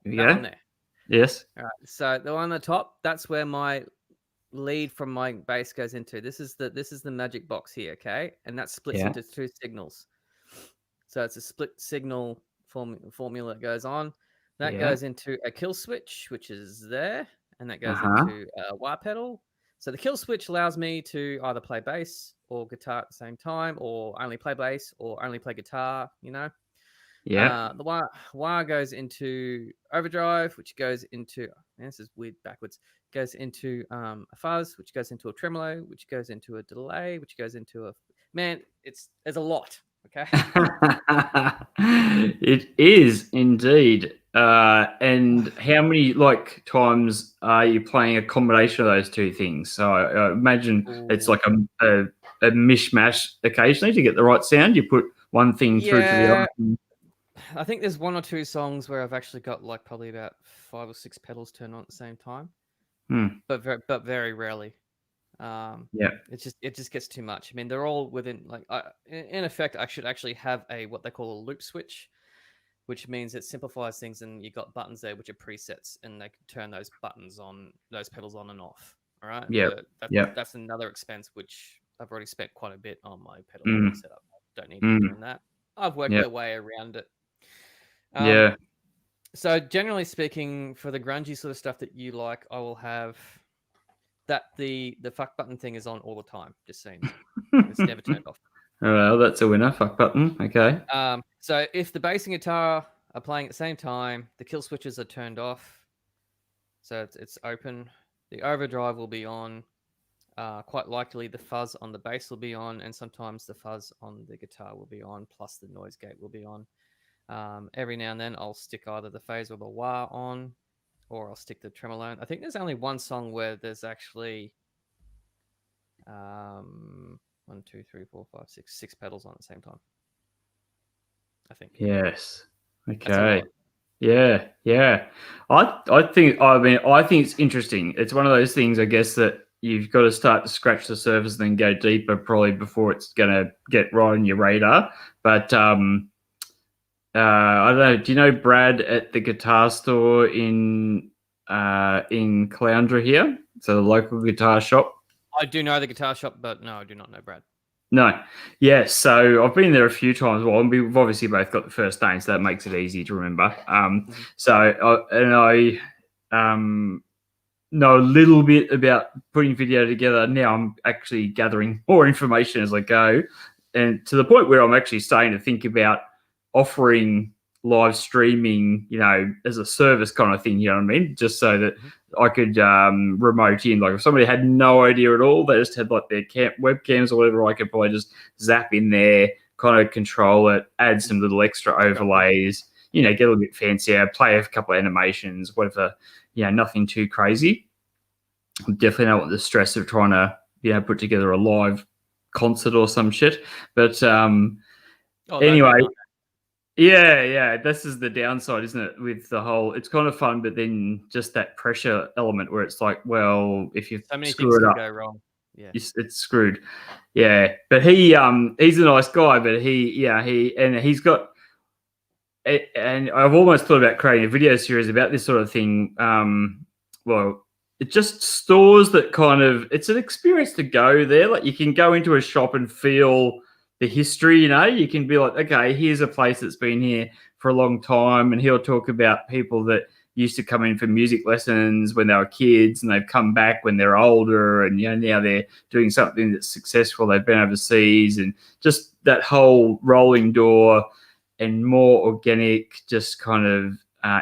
one there. Yes. All right, so the one on the top, that's where my lead from my bass goes into. This is the magic box here, okay? And that splits into 2 signals. So it's a split signal formula that goes on. That goes into a kill switch, which is there, and that goes into a wah pedal. So the kill switch allows me to either play bass or guitar at the same time, or only play bass or only play guitar, Yeah. The wah goes into overdrive, which goes into, this is weird backwards, goes into a fuzz, which goes into a tremolo, which goes into a delay, which goes into a, there's a lot. Okay. It is indeed. And how many times are you playing a combination of those two things? So I imagine it's like a mishmash occasionally to get the right sound. You put one thing through to the other thing. I think there's 1 or 2 songs where I've actually got probably about 5 or 6 pedals turned on at the same time, but very rarely. It just gets too much. I mean, they're all within in effect, I should actually have what they call a loop switch, which means it simplifies things, and you got buttons there which are presets, and they can turn those pedals on and off. All right. That's another expense which I've already spent quite a bit on my pedal setup. I don't need to be doing that. I've worked my way around it. So generally speaking, for the grungy sort of stuff that you like, I will have that the fuck button thing is on all the time. Just saying, it's never turned off. Well, that's a winner. Fuck button. Okay. So if the bass and guitar are playing at the same time, the kill switches are turned off. So it's open. The overdrive will be on. Quite likely the fuzz on the bass will be on, and sometimes the fuzz on the guitar will be on, plus the noise gate will be on. Every now and then I'll stick either the phase or the wah on, or I'll stick the tremolo. I think there's only one song where there's actually 1, 2, 3, 4, 5, 6 pedals on at the same time. I think. Yes. That's a Okay. lot. Yeah. Yeah. I think it's interesting. It's one of those things, I guess, that you've got to start to scratch the surface and then go deeper probably before it's gonna get right on your radar. But I don't know. Do you know Brad at the guitar store in Caloundra here? So the local guitar shop. I do know the guitar shop, but no, I do not know Brad. No. Yeah, so I've been there a few times. Well, we've obviously both got the first name, so that makes it easy to remember. I know a little bit about putting video together. Now I'm actually gathering more information as I go, and to the point where I'm actually starting to think about offering live streaming, as a service kind of thing. You know what I mean? Just so that I could remote in. Like if somebody had no idea at all, they just had like their webcams or whatever, I could probably just zap in there, kind of control it, add some little extra overlays. Get a little bit fancier, play a couple of animations, whatever. Nothing too crazy. Definitely not want the stress of trying to, put together a live concert or some shit. But anyway, yeah, this is the downside, isn't it? With the whole, it's kind of fun, but then just that pressure element where it's like, well, if you So many screw things it can up, go wrong. Yeah, it's screwed. Yeah, but he's a nice guy, but he's got. And I've almost thought about creating a video series about this sort of thing. Well, it just stores that kind of, it's an experience to go there. Like you can go into a shop and feel the history, you can be like, okay, here's a place that's been here for a long time. And he'll talk about people that used to come in for music lessons when they were kids and they've come back when they're older. And, now they're doing something that's successful. They've been overseas and just that whole rolling door and more organic, just kind of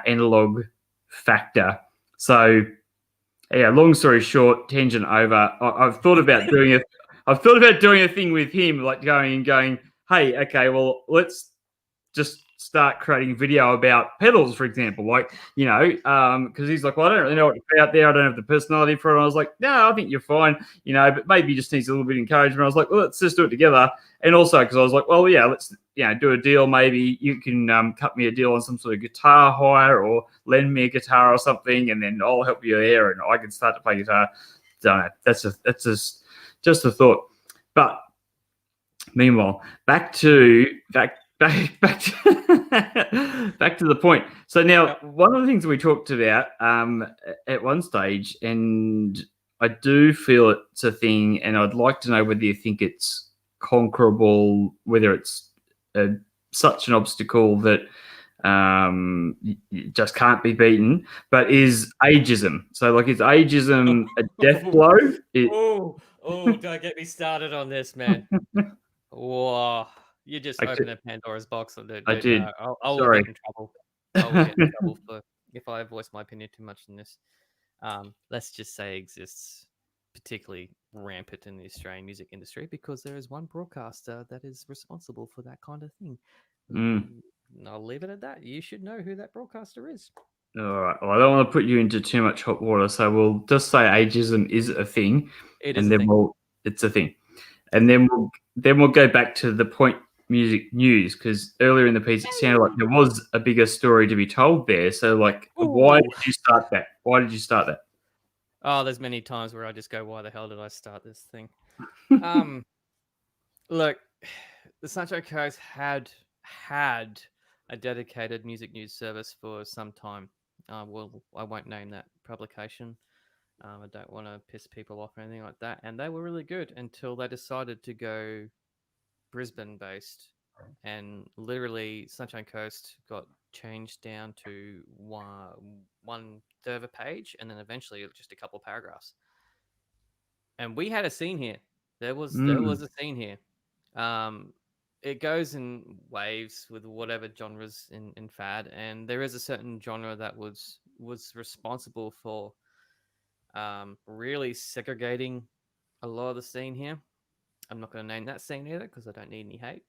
analog factor. So, yeah. Long story short, tangent over. I've thought about doing it. I've thought about doing a thing with him, like going, hey, okay, well, let's just start creating video about pedals, for example. Like, because he's like, well, I don't really know what to put out there. I don't have the personality for it. And I was like, no, I think you're fine, but maybe just needs a little bit of encouragement. I was like, well, let's just do it together. And also because I was like, well, yeah, let's do a deal. Maybe you can cut me a deal on some sort of guitar hire or lend me a guitar or something, and then I'll help you there, and I can start to play guitar. Don't know. That's just a thought. But meanwhile, back to back to the point. So now, one of the things we talked about at one stage, and I do feel it's a thing, and I'd like to know whether you think it's conquerable, whether it's such an obstacle that you just can't be beaten, but is agism. So, like, is agism a death blow? Don't get me started on this, man. Whoa, you just opened a Pandora's box. I did. I will Sorry. get in trouble. I will get in trouble for if I voice my opinion too much in this. Let's just say exists particularly rampant in the Australian music industry because there is one broadcaster that is responsible for that kind of thing. I'll leave it at that. You should know who that broadcaster is. All right. Well, I don't want to put you into too much hot water, so we'll just say ageism is a thing, it's a thing, and then we'll go back to the point music news because earlier in the piece it sounded like there was a bigger story to be told there. So, like, why did you start that? Why did you start that? Oh, there's many times where I just go, "Why the hell did I start this thing?" Look, the Sunshine Coast had a dedicated music news service for some time. Well, I won't name that publication. I don't want to piss people off or anything like that. And they were really good until they decided to go Brisbane based. And literally, Sunshine Coast got changed down to one third of a page and then eventually just a couple of paragraphs. And we had a scene here. There was a scene here. It goes in waves with whatever genres in fad, and there is a certain genre that was responsible for really segregating a lot of the scene here. I'm not going to name that scene either because I don't need any hate.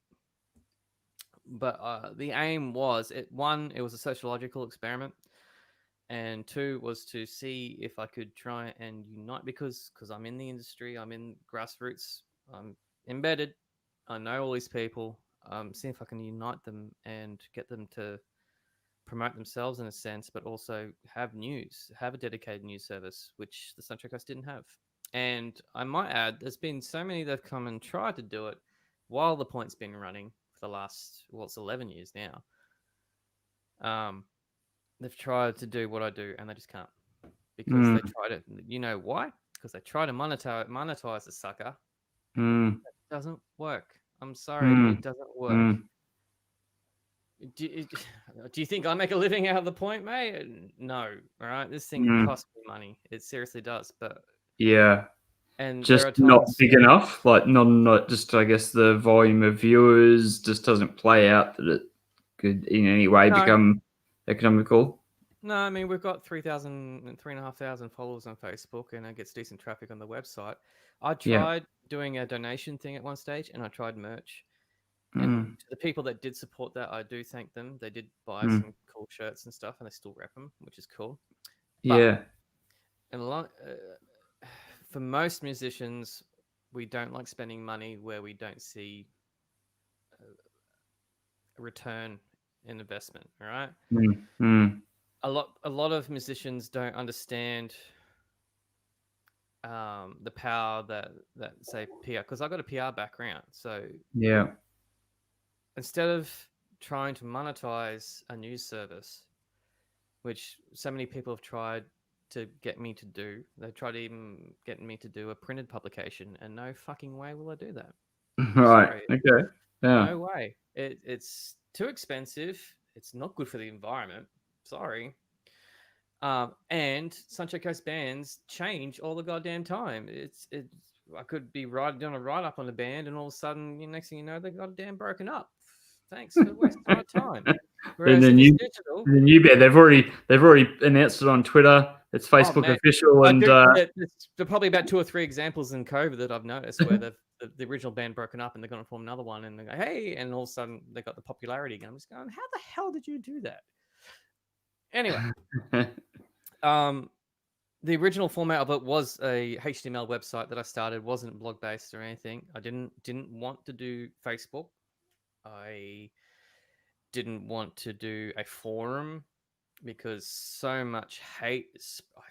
But the aim was it was a sociological experiment, and two was to see if I could try and unite because I'm in the industry, I'm in grassroots, I'm embedded, I know all these people. see if I can unite them and get them to promote themselves in a sense, but also have a dedicated news service, which the Sunshine Coast didn't have. And I might add, there's been so many that have come and tried to do it while the Point's been running for the last, it's 11 years now. They've tried to do what I do, and they just can't because they tried it. You know why? Because they try to monetize the sucker. It doesn't work. I'm sorry, it doesn't work. Do you think I make a living out of the Point, mate? No. All right, this thing costs me money. It seriously does. But and just there are times, not big enough. Like not just. I guess the volume of viewers just doesn't play out that it could in any way become economical. No, I mean, we've got 3,500 followers on Facebook, and it gets decent traffic on the website. I tried doing a donation thing at one stage, and I tried merch. And to the people that did support that, I do thank them. They did buy some cool shirts and stuff, and they still rep them, which is cool. But, for most musicians, we don't like spending money where we don't see a return in investment. All right. A lot of musicians don't understand the power that say PR, because I've got a PR background. So instead of trying to monetize a news service, which so many people have tried to get me to do, they tried to even get me to do a printed publication, and no fucking way will I do that. Right. Sorry. Okay. Yeah. No way. It's too expensive. It's not good for the environment. Sorry. And Sunshine Coast bands change all the goddamn time. I could be doing a write up on a band, and all of a sudden, next thing you know, they got damn broken up. Thanks for wasting my time. Whereas the new band, they've already announced it on Twitter. It's Facebook official, and there's probably about 2 or 3 examples in COVID that I've noticed where the original band broken up and they're going to form another one, and they go, hey, and all of a sudden they got the popularity again. I'm just going, how the hell did you do that? Anyway, the original format of it was a HTML website that I started. Wasn't blog based or anything. I didn't want to do Facebook. I didn't want to do a forum because so much hate. I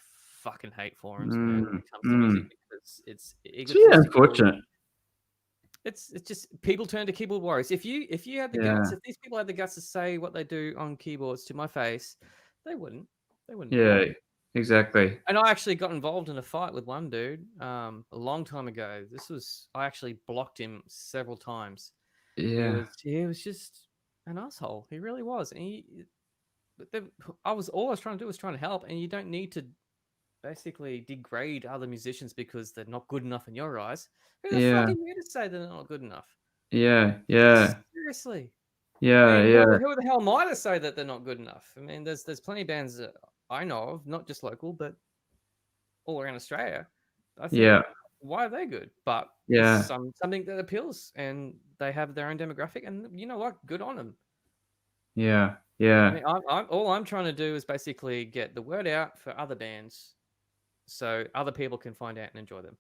fucking hate forums, man, when it comes to music, because it's unfortunate. It's just people turn to keyboard warriors. If you had the guts, if these people had the guts to say what they do on keyboards to my face, they wouldn't. Yeah, exactly. And I actually got involved in a fight with one dude a long time ago. I actually blocked him several times. Yeah. He was just an asshole. He really was. And all I was trying to do was trying to help, and you don't need to basically degrade other musicians because they're not good enough in your eyes. Who the fuck are you to say they're not good enough? Yeah. Seriously. Yeah. I mean, who the hell am I to say that they're not good enough? I mean, there's plenty of bands that I know of, not just local, but all around Australia. I think, why are they good? But it's something that appeals, and they have their own demographic, and you know what? Good on them. Yeah. I mean, all I'm trying to do is basically get the word out for other bands, so other people can find out and enjoy them.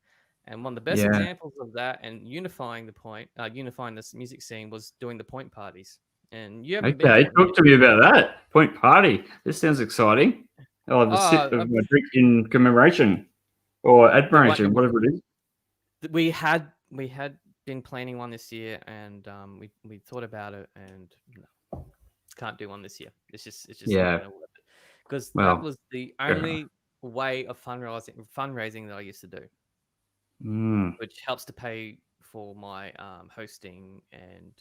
And one of the best examples of that and unifying this music scene was doing the Point parties. And you haven't been to talk to me about that Point party. This sounds exciting. I'll have a sip of my drink in commemoration or admiration, whatever it is. We had been planning one this year, and we thought about it, and no, can't do one this year. It's just not gonna work, because that was the only way of fundraising that I used to do, which helps to pay for my hosting and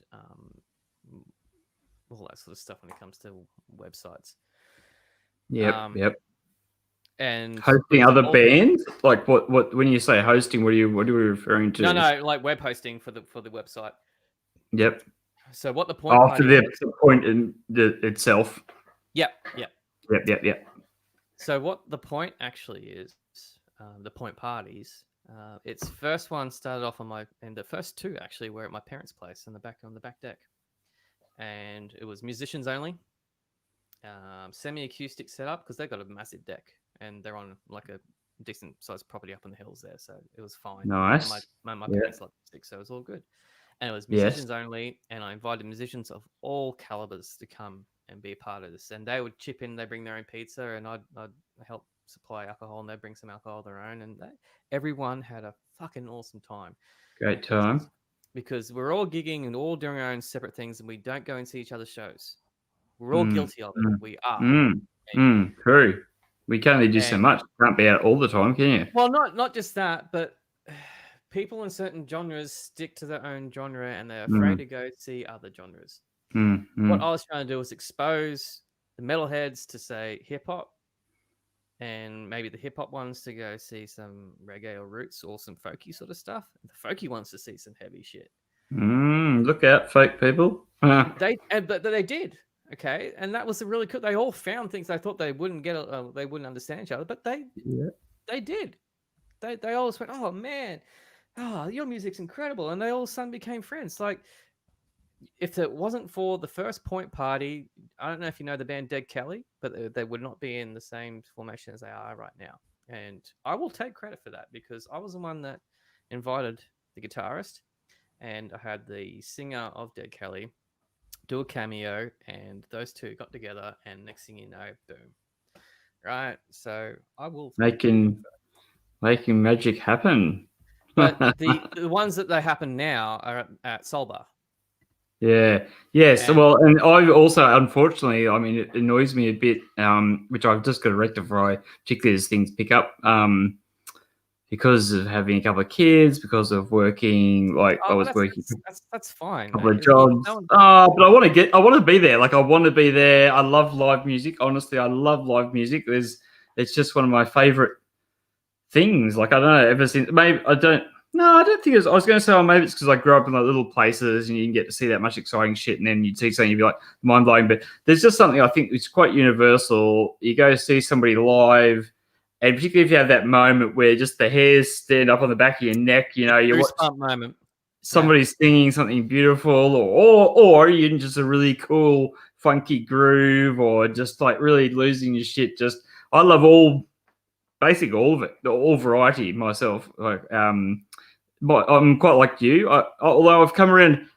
all that sort of stuff when it comes to websites. Yep. And hosting other bands, like what? When you say hosting, what are you referring to? No, like web hosting for the website. Yep. So what the Point after the Point in itself. Yep. So what the Point actually is, the Point parties. Its first one started off and the first 2 actually were at my parents' place on the back deck, and it was musicians only, semi-acoustic setup, because they've got a massive deck and they're on like a decent sized property up in the hills there, so it was fine. Nice. My parents like music, so it was all good. and it was Yes. musicians only. And I invited musicians of all calibers to come and be a part of this. And they would chip in. They bring their own pizza, and I'd help supply alcohol, and they'd bring some alcohol of their own. And everyone had a fucking awesome time. Great time. Because we're all gigging and all doing our own separate things, and we don't go and see each other's shows. We're all guilty of it. We are. True. We can only do so much. Can't be out all the time, can you? Well, not just that, but people in certain genres stick to their own genre, and they're afraid to go see other genres. What I was trying to do was expose the metalheads to, say, hip hop, and maybe the hip hop ones to go see some reggae or roots or some folky sort of stuff. The folky ones to see some heavy shit. Look out, folk people. But they did. Okay, and that was really cool. They all found things they thought they wouldn't get. They wouldn't understand each other, but they did. They always went, "Oh man, your music's incredible," and they all of a sudden became friends. Like, if it wasn't for the first point party, I don't know if you know the band Dead Kelly, but they would not be in the same formation as they are right now. And I will take credit for that, because I was the one that invited the guitarist, and I had the singer of Dead Kelly do a cameo, and those two got together, and next thing you know, boom. Right? So I will making magic happen. But the ones that they happen now are at Soul Bar. Yeah. Yes. Well, and I also, unfortunately, I mean, it annoys me a bit, which I've just got to rectify, particularly as things pick up, because of having a couple of kids, because of working, like I was working. That's fine. A couple of jobs. But I want to be there. Like, I want to be there. I love live music. Honestly, I love live music. It's just one of my favorite things. Like, I don't know, ever since, maybe I don't think it was, I was going to say, maybe it's because I grew up in like little places and you can get to see that much exciting shit, and then you'd see something, you'd be like mind blowing. But there's just something I think it's quite universal. You go see somebody live, and particularly if you have that moment where just the hairs stand up on the back of your neck, you know, you watch moment. Somebody's singing something beautiful, or even just a really cool funky groove, or just like really losing your shit. Just, I love basically all of it, all variety myself. Like, but I'm quite like you. Although I've come around,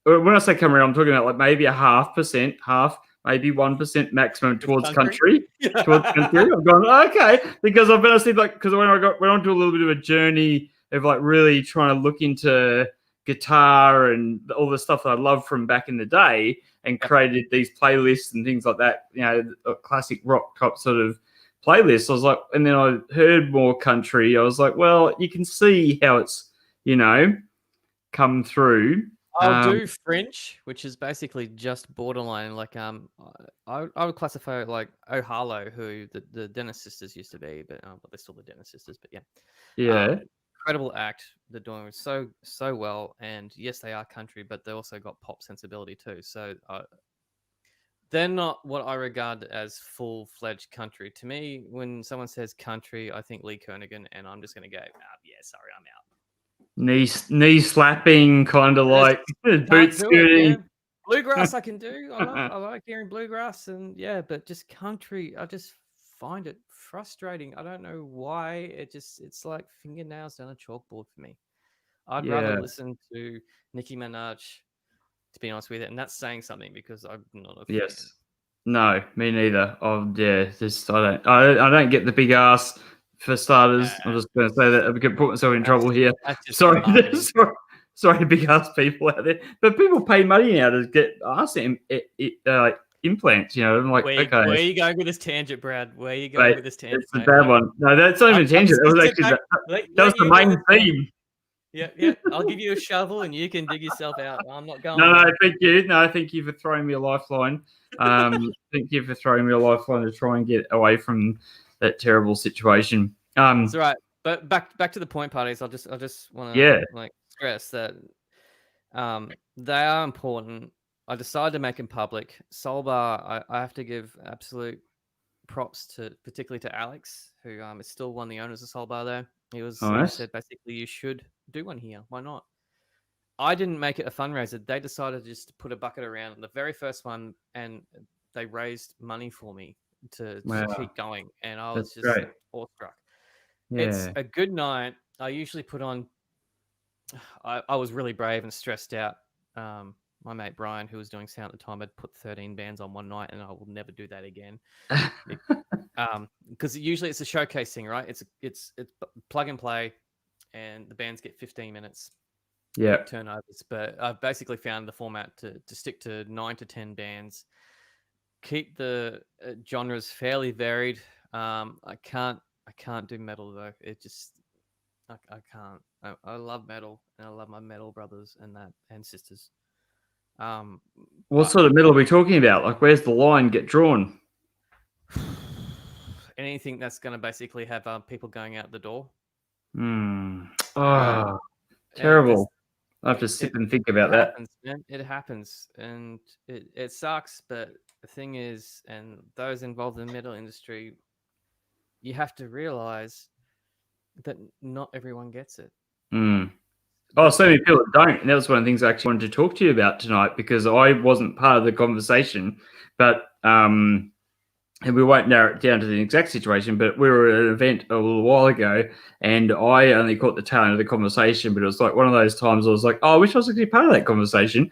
when I say come around, I'm talking about like maybe a half, maybe 1% maximum towards country. Towards country. I've gone, okay, because I've been honestly, like, because when I went on to a little bit of a journey of like really trying to look into guitar and all the stuff that I love from back in the day, and created these playlists and things like that, you know, classic rock top sort of playlists. I was like, and then I heard more country. I was like, well, you can see how it's, you know, come through. I'll do French, which is basically just borderline. Like, I would classify it like O'Harlow, who the Dennis sisters used to be, but they're still the Dennis sisters. But yeah. Incredible act. They're doing so well, and yes, they are country, but they also got pop sensibility too. So they're not what I regard as full-fledged country. To me, when someone says country, I think Lee Kernaghan, and I'm just going to go, yeah, sorry, I'm out. Knee slapping, kind of like boot scooting. Bluegrass I can do. I like hearing bluegrass, and yeah, but just country, I just find it frustrating. I don't know why. It's like fingernails down a chalkboard for me. I'd rather listen to Nicki Minaj, to be honest with it, and that's saying something, because I'm not a fan. Yes. No, me neither. I don't get the big ass for starters. I'm just going to say that I could put myself in trouble here. Sorry, big ass people out there. But people pay money now to get ass implants. You know, I'm like, okay. Where are you going with this tangent, Brad? Where are you going with this tangent? It's a bad one. No, that's not even a tangent. That was actually that was the main theme. Yeah. I'll give you a shovel and you can dig yourself out. I'm not going. No, thank you. No, thank you for throwing me a lifeline. Thank you for throwing me a lifeline to try and get away from that terrible situation. That's right. But back to the point parties. I just want to stress that they are important. I decided to make them public. Soul Bar, I have to give absolute props to, particularly to Alex, who is still one of the owners of Soul Bar there. He said basically, you should do one here. Why not? I didn't make it a fundraiser. They decided just to put a bucket around the very first one, and they raised money for me to keep going. And I was just awestruck. Yeah. It's a good night. I usually put on I was really brave and stressed out. My mate Brian, who was doing sound at the time, had put 13 bands on one night, and I will never do that again. Because usually it's a showcase thing, right? It's plug and play, and the bands get 15 minutes. Yeah. Turnovers, but I've basically found the format to stick to 9 to 10 bands, keep the genres fairly varied. I can't do metal though. It just I can't. I love metal, and I love my metal brothers and sisters. What sort of metal are we talking about? Like, where's the line get drawn? Anything that's going to basically have people going out the door. Oh, terrible. I have to sit and think about that. It happens, and it sucks. But the thing is, and those involved in the metal industry, you have to realize that not everyone gets it. Oh, so many people don't. And that was one of the things I actually wanted to talk to you about tonight, because I wasn't part of the conversation. But and we won't narrow it down to the exact situation, but we were at an event a little while ago, and I only caught the tail end of the conversation, but it was like one of those times I was like, oh, I wish I was actually part of that conversation,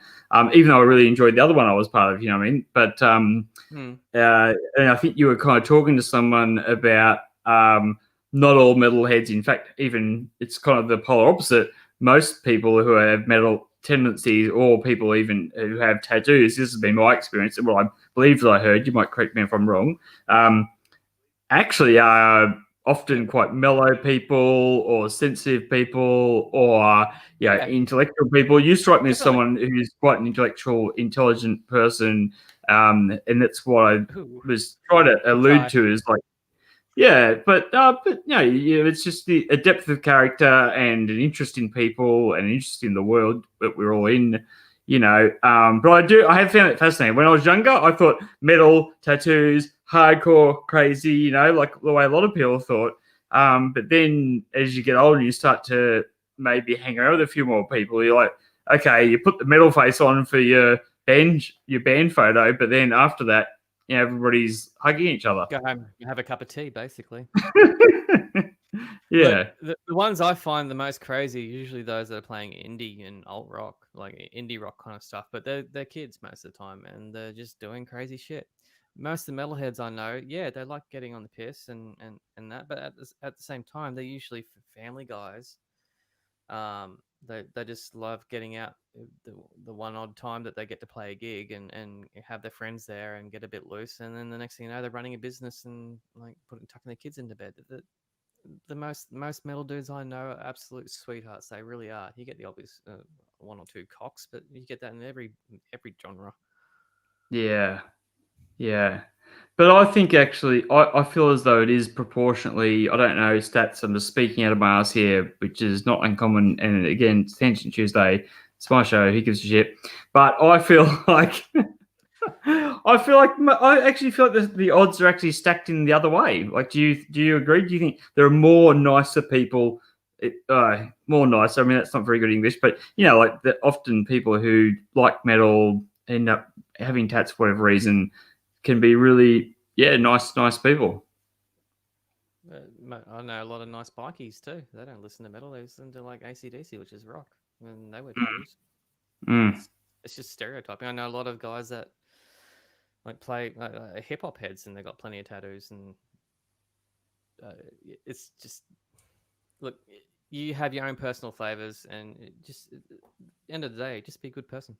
even though I really enjoyed the other one I was part of, you know what I mean? But and I think you were kind of talking to someone about not all metalheads. In fact, even it's kind of the polar opposite. Most people who have metal tendencies, or people even who have tattoos, this has been my experience, well, I believe that I heard, you might correct me if I'm wrong, actually are often quite mellow people, or sensitive people, or intellectual people. You strike me as someone who's quite an intellectual, intelligent person, and that's what I was trying to allude to, is like, yeah, but it's just a depth of character and an interest in people and an interest in the world that we're all in, But I have found it fascinating. When I was younger, I thought metal, tattoos, hardcore, crazy, like the way a lot of people thought. But then as you get older, you start to maybe hang around with a few more people. You're like, okay, you put the metal face on for your band photo, but then after that, everybody's hugging each other. Go home, have a cup of tea, basically. Yeah. Look, the ones I find the most crazy are usually those that are playing indie and alt rock, like indie rock kind of stuff. But they're kids most of the time, and they're just doing crazy shit. Most of the metalheads I know, they like getting on the piss and that. But at the same time, they're usually family guys. They just love getting out the one odd time that they get to play a gig and have their friends there and get a bit loose, and then the next thing you know, they're running a business and like tucking their kids into bed. The most metal dudes I know are absolute sweethearts. They really are. You get the obvious one or two cocks, but you get that in every genre. Yeah. But I think actually, I feel as though it is proportionately, I don't know stats, I'm just speaking out of my ass here, which is not uncommon. And again, it's Tangent Tuesday. It's my show. Who gives a shit? But I feel like, I actually feel like the odds are actually stacked in the other way. Like, do you agree? Do you think there are more nicer people? More nicer. I mean, that's not very good English, but like often people who like metal end up having tats for whatever reason, can be really, nice people. I know a lot of nice bikies too. They don't listen to metal. They listen to like AC/DC, which is rock, and they wear tattoos. It's just stereotyping. I know a lot of guys that like play hip hop heads, and they got plenty of tattoos, and it's just, look, you have your own personal flavors, and just at the end of the day, just be a good person.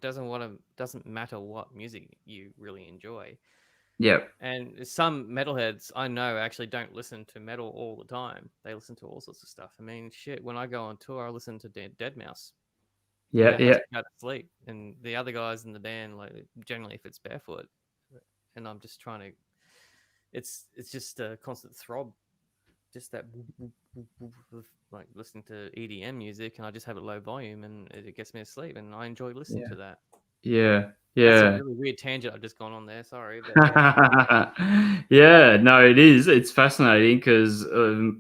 Doesn't matter what music you really enjoy. Yeah. And some metalheads I know actually don't listen to metal all the time. They listen to all sorts of stuff. I mean, shit, when I go on tour, I listen to Deadmau5. Yeah. To go to sleep. And the other guys in the band, like generally if it's Bearfoot, and I'm just trying to, it's just a constant throb, just that like listening to EDM music, and I just have it low volume, and it gets me to sleep, and I enjoy listening to that. Yeah. That's a really weird tangent I've just gone on there. Sorry. But yeah, no, it is. It's fascinating because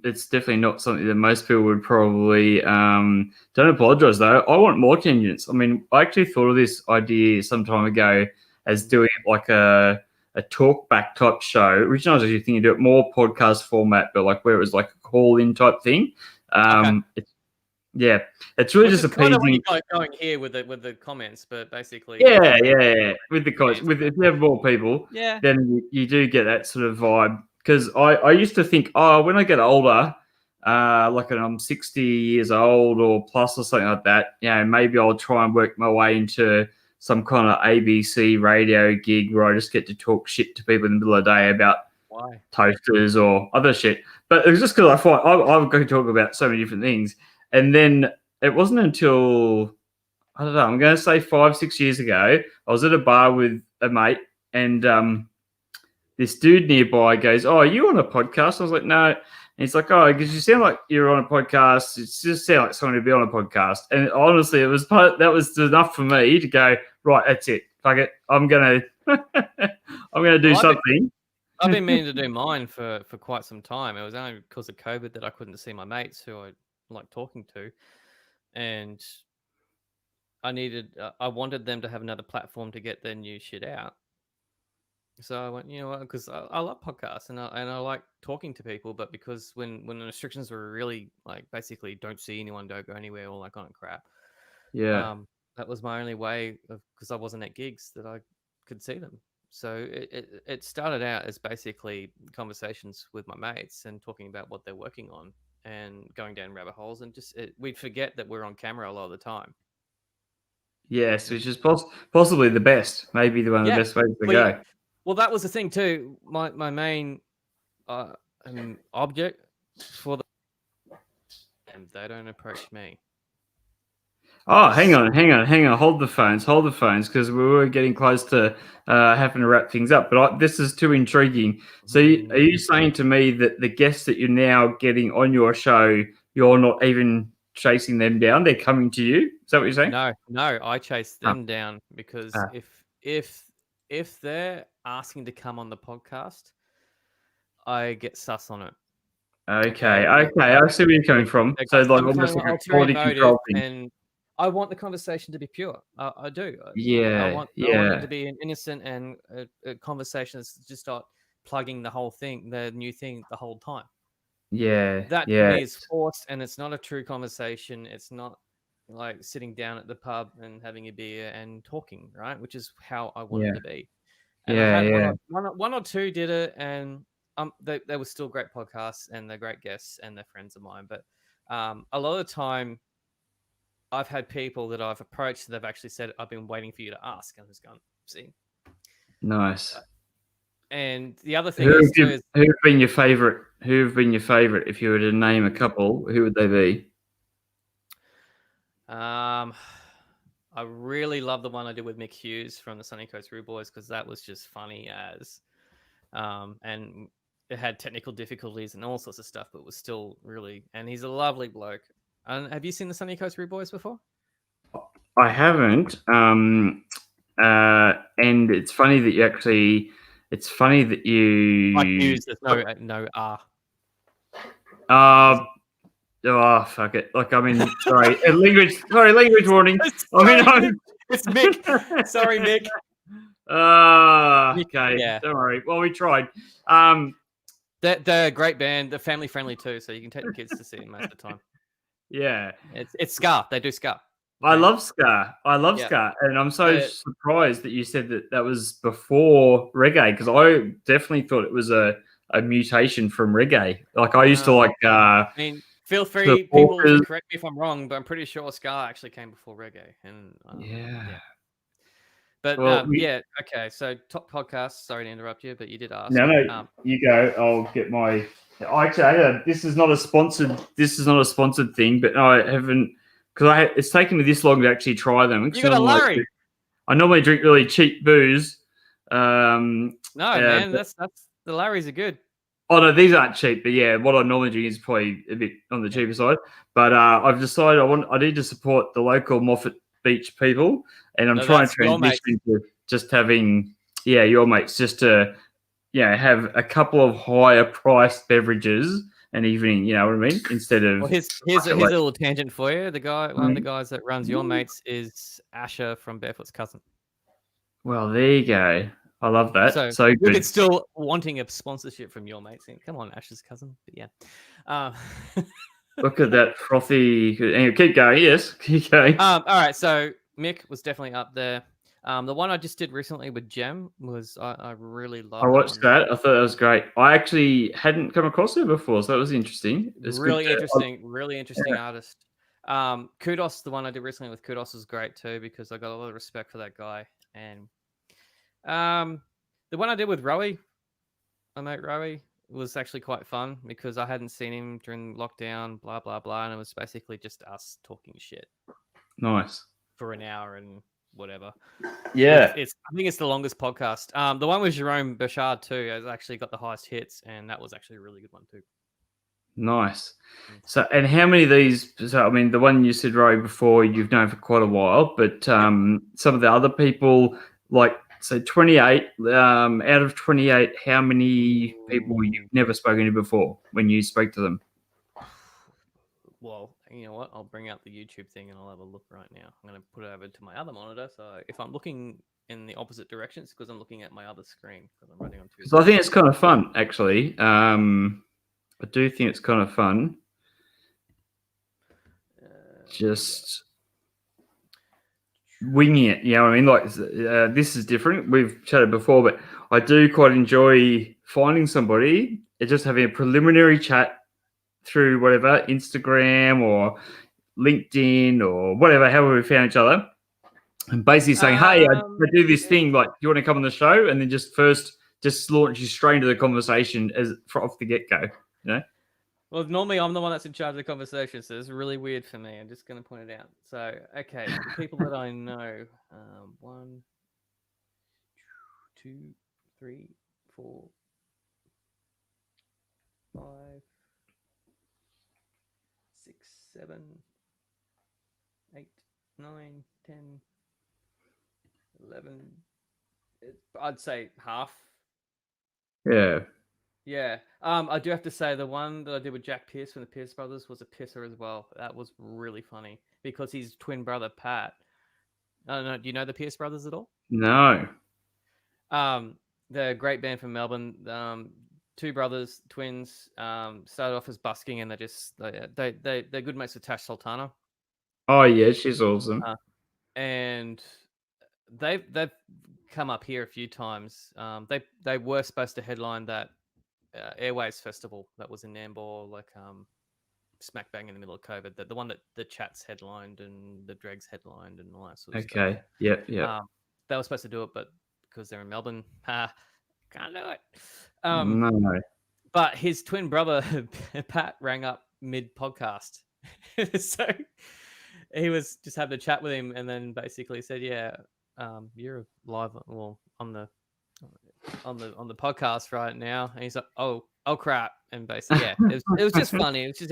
it's definitely not something that most people would probably don't apologize though. I want more tangents. I mean, I actually thought of this idea some time ago as doing like a talk back type show. Originally, I was actually thinking do it more podcast format, but like where it was like a call in type thing. Okay. Yeah, it's really Which just is kind of what you appeasing. got going here with the comments, but basically, Yeah. With the comments, hands, if you have more people, yeah, then you do get that sort of vibe. Because I used to think, oh, when I get older, like when I'm 60 years old or plus or something like that, maybe I'll try and work my way into some kind of ABC radio gig where I just get to talk shit to people in the middle of the day about why? toasters or other shit. But it was just because I thought I'm going to talk about so many different things. And then it wasn't until, I don't know, I'm going to say 5-6 years ago, I was at a bar with a mate, and this dude nearby goes, "Oh, are you on a podcast?" I was like, "No." And he's like, "Oh, because you sound like you're on a podcast. It just sound like someone to be on a podcast." And honestly, that was enough for me to go, right, that's it. Fuck it. I'm gonna do Well, something. I've been meaning to do mine for quite some time. It was only because of COVID that I couldn't see my mates who I like talking to, and I wanted them to have another platform to get their new shit out. So I went, you know what? Because I love podcasts and I like talking to people, but because when the restrictions were really like basically don't see anyone, don't go anywhere, all that kind of crap. Yeah. That was my only way of, because I wasn't at gigs, that I could see them. So it started out as basically conversations with my mates and talking about what they're working on and going down rabbit holes, and just we'd forget that we're on camera a lot of the time. Yes, which is possibly the best, maybe one of the best ways to go. Well, that was the thing too. My main object for the and they don't approach me. Oh, hang on. Hold the phones, because we were getting close to having to wrap things up. But this is too intriguing. So, are you saying to me that the guests that you're now getting on your show, you're not even chasing them down? They're coming to you? Is that what you're saying? No, I chase them down because if they're asking to come on the podcast, I get sus on it. Okay. I see where you're coming from. So, like almost like a quality control thing. And I want the conversation to be pure. I do. Yeah. I want it to be an innocent and a conversation that's just not plugging the whole thing, the new thing, the whole time. Yeah. That to me is forced, and it's not a true conversation. It's not like sitting down at the pub and having a beer and talking, right? Which is how I want it to be. And I had one or two did it, and they were still great podcasts, and they're great guests, and they're friends of mine. But a lot of the time, I've had people that I've approached, they've actually said, "I've been waiting for you to ask," and I'm just going, "See." Nice. And the other thing is, who've been your favorite? Who've been your favorite? If you were to name a couple, who would they be? I really love the one I did with Mick Hughes from the Sunny Coast Rude Boys, because that was just funny as, and it had technical difficulties and all sorts of stuff, but was still really, and he's a lovely bloke. And have you seen the Sunny Coast Rude Boys before? I haven't. And it's funny that you actually. It's funny that you. Like Hughes, there's no R. Oh, fuck it. Like, I mean, sorry. Language warning. It's Mick. Sorry, Mick. Okay. Yeah. Don't worry. Well, we tried. They're a great band. They're family friendly too, so you can take the kids to see them most of the time. Yeah. It's ska. They do ska. I love ska. Ska. And I'm so surprised that you said that was before reggae, because I definitely thought it was a mutation from reggae. Like, I used to like. I mean, feel free, people, to correct me if I'm wrong, but I'm pretty sure ska actually came before reggae. And yeah. But okay. So top podcast. Sorry to interrupt you, but you did ask. No, you go. I'll get my. Actually, this is not a sponsored. Thing, but I haven't, because it's taken me this long to actually try them. You got a Larry. I normally drink really cheap booze. No, man, that's the Larrys are good. Oh no, these aren't cheap, but yeah, what I normally drink is probably a bit on the cheaper side. But I've decided I need to support the local Moffat Beach people, and I'm trying to transition to just having your mates, just to have a couple of higher priced beverages an evening. You know what I mean? Instead of here's a little tangent for you. The guy, one of the guys that runs Your Mates, is Asher from Barefoot's cousin. Well, there you go. I love that. So good. It's still wanting a sponsorship from Your Mates. Come on, Asher's cousin. But yeah. Look at that frothy. Anyway, keep going. Yes, keep going. All right, so Mick was definitely up there. The one I just did recently with Gem was I really I loved that watched one. that. I thought that was great. I actually hadn't come across her before, so that was interesting. It's good. Really interesting artist. Kudos, the one I did recently with Kudos was great too because I got a lot of respect for that guy. And the one I did with Rowie, my mate Rowie, was actually quite fun because I hadn't seen him during lockdown, blah blah blah, and it was basically just us talking shit Nice. for an hour and whatever. Yeah. I think it's the longest podcast. The one with Jerome Bouchard too has actually got the highest hits, and that was actually a really good one too. Nice. So, and how many of these? So, I mean, the one you said right before, you've known for quite a while, but some of the other people, like so, 28. Out of 28, how many people you've never spoken to before when you spoke to them? Well, you know what? I'll bring out the YouTube thing and I'll have a look right now. I'm going to put it over to my other monitor. So if I'm looking in the opposite direction, it's because I'm looking at my other screen because I'm running on two. So I think it's kind of fun, actually. I do think it's kind of fun. Just winging it, you know what I mean? Like this is different. We've chatted before, but I do quite enjoy finding somebody and just having a preliminary chat through whatever Instagram or LinkedIn or whatever, however we found each other, and basically saying, "Hey, I do this thing. Like, do you want to come on the show?" And then just launch you straight into the conversation off the get go. You know. Well, normally I'm the one that's in charge of the conversation, so it's really weird for me. I'm just going to point it out. So, okay, the people that I know, 1, 2, 3, 4, 5, 6, 7, 8, 9, 10, 11. I'd say half. Yeah. Yeah. I do have to say the one that I did with Jack Pierce from the Pierce Brothers was a pisser as well. That was really funny because his twin brother Pat. I don't know. Do you know the Pierce Brothers at all? No. They're a great band from Melbourne. Two brothers, twins. Started off as busking, and they're good mates with Tash Sultana. Oh yeah, she's awesome. And they've come up here a few times. They were supposed to headline that Airways Festival that was in Nambour, like smack bang in the middle of COVID. The one that the Chats headlined and the Dregs headlined and all that sort of stuff. Okay. Yep. They were supposed to do it, but because they're in Melbourne, can't do it. No. But his twin brother Pat rang up mid podcast, so he was just having a chat with him, and then basically said, "Yeah, you're live. Well, on the podcast right now." And he's like, "Oh crap!" And basically, yeah, it was just funny. It's just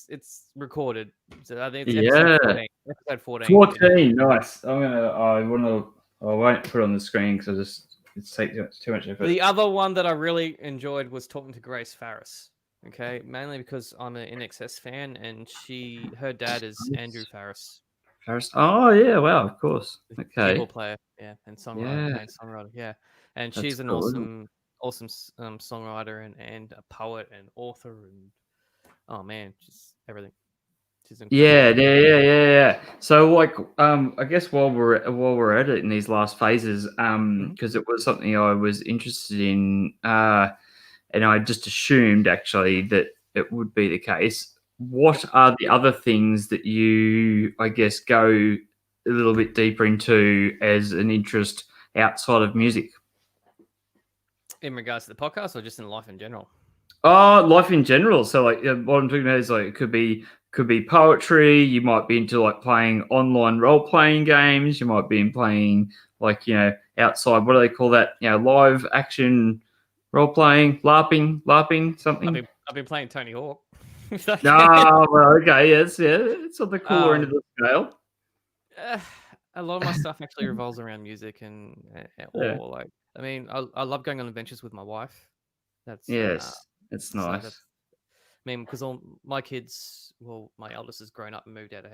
it's recorded. So I think it's episode 14. Episode 14. 14. Nice. I won't put it on the screen because it's takes too much effort. The other one that I really enjoyed was talking to Grace Farris. Okay, mainly because I'm an NXS fan, and her dad is Andrew Farris. Farris. Oh yeah, wow, of course. Okay. Keyboard player, yeah, and songwriter, main songwriter, yeah. And That's she's an cool, awesome songwriter and a poet and author, and oh man, just everything. She's incredible. Yeah. So like, I guess while we're at it in these last phases, because it was something I was interested in, and I just assumed actually that it would be the case. What are the other things that you, I guess, go a little bit deeper into as an interest outside of music? In regards to the podcast, or just in life in general? Life in general. So like what I'm talking about is like it could be poetry. You might be into like playing online role playing games. You might be playing like outside. What do they call that? Live action role playing, LARPing, something. I've been playing Tony Hawk. Well, okay, yes, yeah, it's on the cooler end of the scale. A lot of my stuff actually revolves around music or like. I mean, I love going on adventures with my wife. That's it's nice. I mean, because all my kids, well, my eldest has grown up and moved out of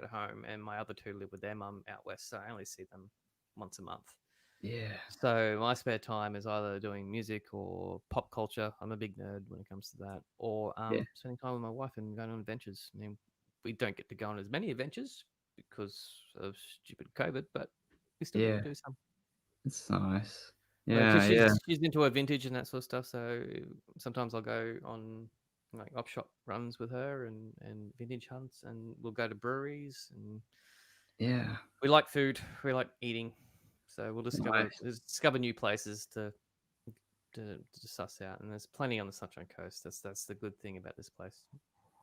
home, and my other two live with their mum out west, so I only see them once a month. Yeah. So my spare time is either doing music or pop culture. I'm a big nerd when it comes to that, or Yeah. spending time with my wife and going on adventures. I mean, we don't get to go on as many adventures because of stupid COVID, but we still get Yeah. to do some. It's nice. Like, 'cause Yeah. Yeah. she's into her vintage and that sort of stuff. So sometimes I'll go on like op shop runs with her and vintage hunts, and we'll go to breweries, and Yeah. we like food. We like eating, so we'll Nice. discover new places to suss out. And there's plenty on the Sunshine Coast. That's the good thing about this place.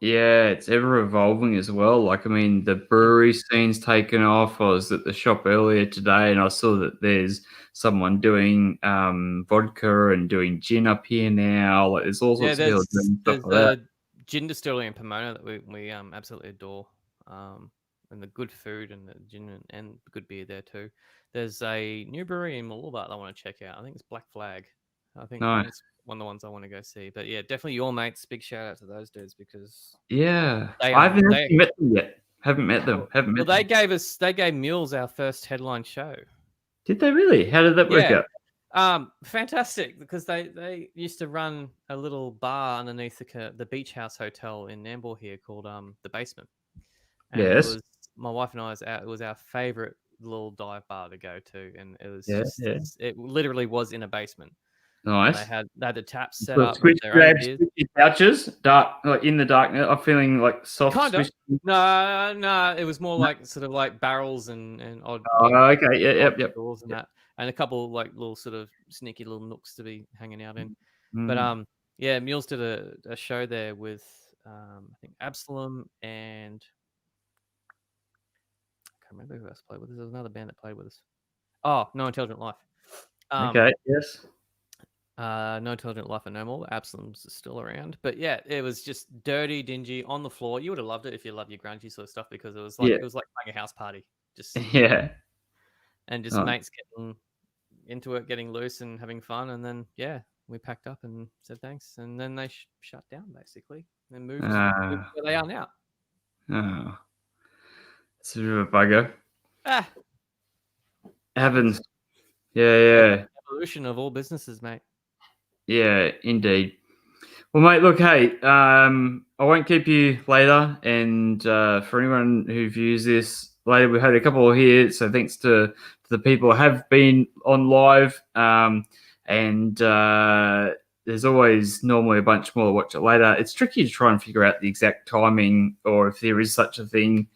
Yeah, it's ever evolving as well. Like, I mean, the brewery scene's taken off. I was at the shop earlier today and I saw that there's someone doing vodka and doing gin up here now. Like, there's all Yeah, sorts of people doing stuff there's like that. a gin distillery in Pomona that we absolutely adore, and the good food and the gin and good beer there too. There's a new brewery in Muules that I want to check out. I think it's Black Flag. I think Nice. it's one of the ones I want to go see. But yeah, definitely your mates. Big shout out to those dudes because Yeah. they I haven't actually met them yet. Haven't met them. Haven't met them. they gave Muules our first headline show. Did they really? How did that work Yeah. out? Fantastic, because they used to run a little bar underneath the Beach House Hotel in Nambour here called the Basement, and it Yes. was my wife and I's. It was our favorite little dive bar to go to, and it was Yeah. just Yeah. it literally was in a basement. Nice. They had the taps set So up with their own beers. squishy couches, dark, like in the darkness. I'm feeling like soft. Kind of. Squishy. No, it was more like sort of like barrels and odd. Oh, okay. Yeah. Odd Yep. doors and Yep. that, and a couple like little sort of sneaky little nooks to be hanging out in. But Mm. yeah, Mules did a show there with I think Absalom and I can't remember who else played with us. There was another band that played with us. Oh, No Intelligent Life. Okay. Yes. No Intelligent Life and No More. Absalom's still around, but yeah, it was just dirty, dingy on the floor. You would have loved it if you love your grungy sort of stuff because it was like playing a house party, just Yeah. and just mates getting into it, getting loose and having fun, and then yeah, we packed up and said thanks, and then they shut down basically and moved where they are now. Oh, it's a bit of a bugger. Happens. Yeah. Evolution of all businesses, mate. Yeah, indeed. Well, mate, look, hey, I won't keep you later, and for anyone who views this later, we had a couple here, so thanks to the people who have been on live, and there's always normally a bunch more to watch it later. It's tricky to try and figure out the exact timing or if there is such a thing,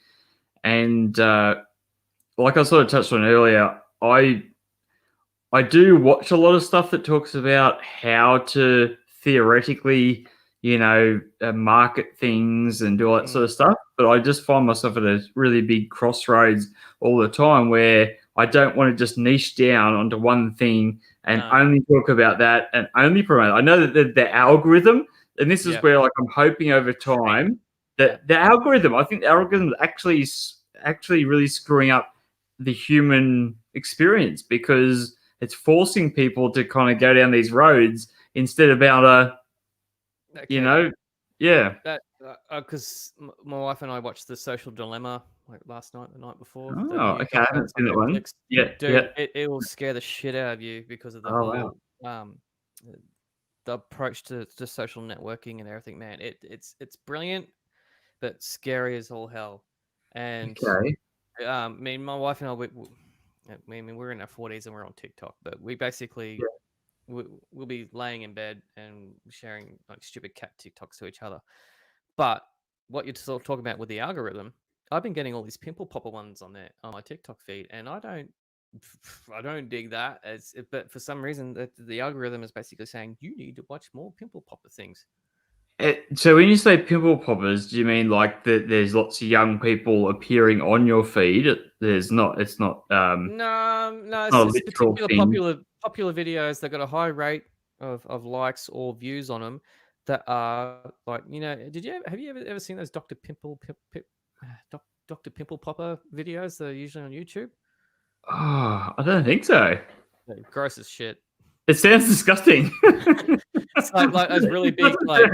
and like I sort of touched on earlier, I do watch a lot of stuff that talks about how to theoretically, market things and do all that sort of stuff. But I just find myself at a really big crossroads all the time where I don't want to just niche down onto one thing and only talk about that and only promote. I know that the algorithm, and this is where like I'm hoping over time that the algorithm, I think the algorithm is actually really screwing up the human experience because it's forcing people to kind of go down these roads instead of about that because my wife and I watched The Social Dilemma like last night, the night before. Oh, okay, I haven't seen that one. Dude, it will scare the shit out of you because of the whole the approach to social networking and everything. Man, it's brilliant, but scary as all hell. And I mean, my wife and I, we're in our 40s and we're on TikTok, but we basically we'll be laying in bed and sharing like stupid cat TikToks to each other. But what you're sort of talking about with the algorithm, I've been getting all these pimple popper ones on my TikTok feed, and I don't dig that. But for some reason, the algorithm is basically saying you need to watch more pimple popper things. So when you say pimple poppers, do you mean like that there's lots of young people appearing on your feed? It's not. No, it's particular popular videos that got a high rate of likes or views on them that are like, have you ever seen those Dr. Pimple Popper videos that are usually on YouTube? Oh, I don't think so. Gross as shit. It sounds disgusting. It's like those really big, like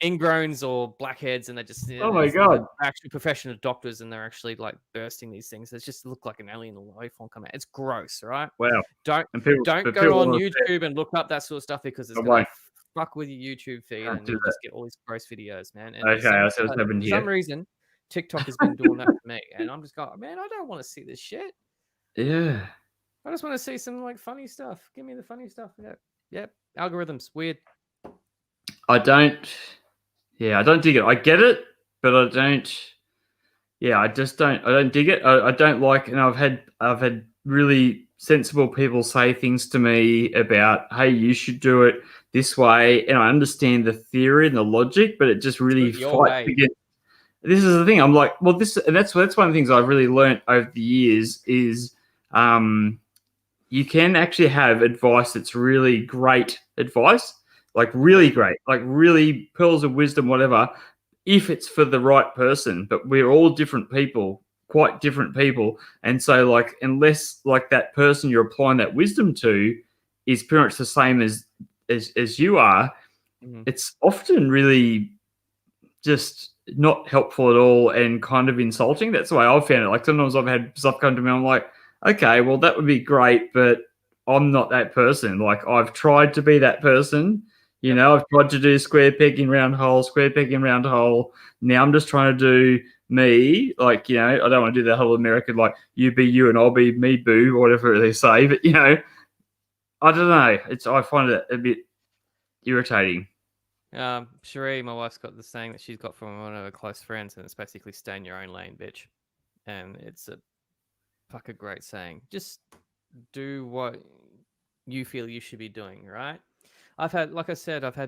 ingrowns or blackheads, and they just oh my god, actually professional doctors, and they're actually like bursting these things. They just look like an alien life form coming out. It's gross, right? wow. Don't go on YouTube and look up that sort of stuff because it's gonna fuck with your YouTube feed, and you'll just get all these gross videos, man. And okay, I see what's happened here. For some reason, TikTok has been doing that for me, and I'm just going, man, I don't want to see this shit. Yeah. I just want to see some like funny stuff. Give me the funny stuff. Yep. Algorithms, weird. I don't dig it. I get it, but I don't. Yeah, I don't dig it. I don't like, and I've had really sensible people say things to me about, hey, you should do it this way, and I understand the theory and the logic, but it just really fights against. This is the thing. I'm like, well, that's one of the things I've really learned over the years is, you can actually have advice that's really great advice, like really great, like really pearls of wisdom, whatever, if it's for the right person. But we're all different people, quite different people. And so, like, unless like that person you're applying that wisdom to is pretty much the same as you are, it's often really just not helpful at all and kind of insulting. That's the way I've found it. Like sometimes I've had stuff come to me, I'm like, okay, well, that would be great, but I'm not that person. Like I've tried to be that person, you know, I've tried to do square peg in round hole, square peg in round hole. Now I'm just trying to do me. Like, you know, I don't want to do that whole American, like you be you and I'll be me, boo, whatever they say. But, you know, I don't know. I find it a bit irritating. Cherie, my wife's got the saying that she's got from one of her close friends, and it's basically stay in your own lane, bitch. And it's a fucking great saying. Just do what you feel you should be doing, right? I've had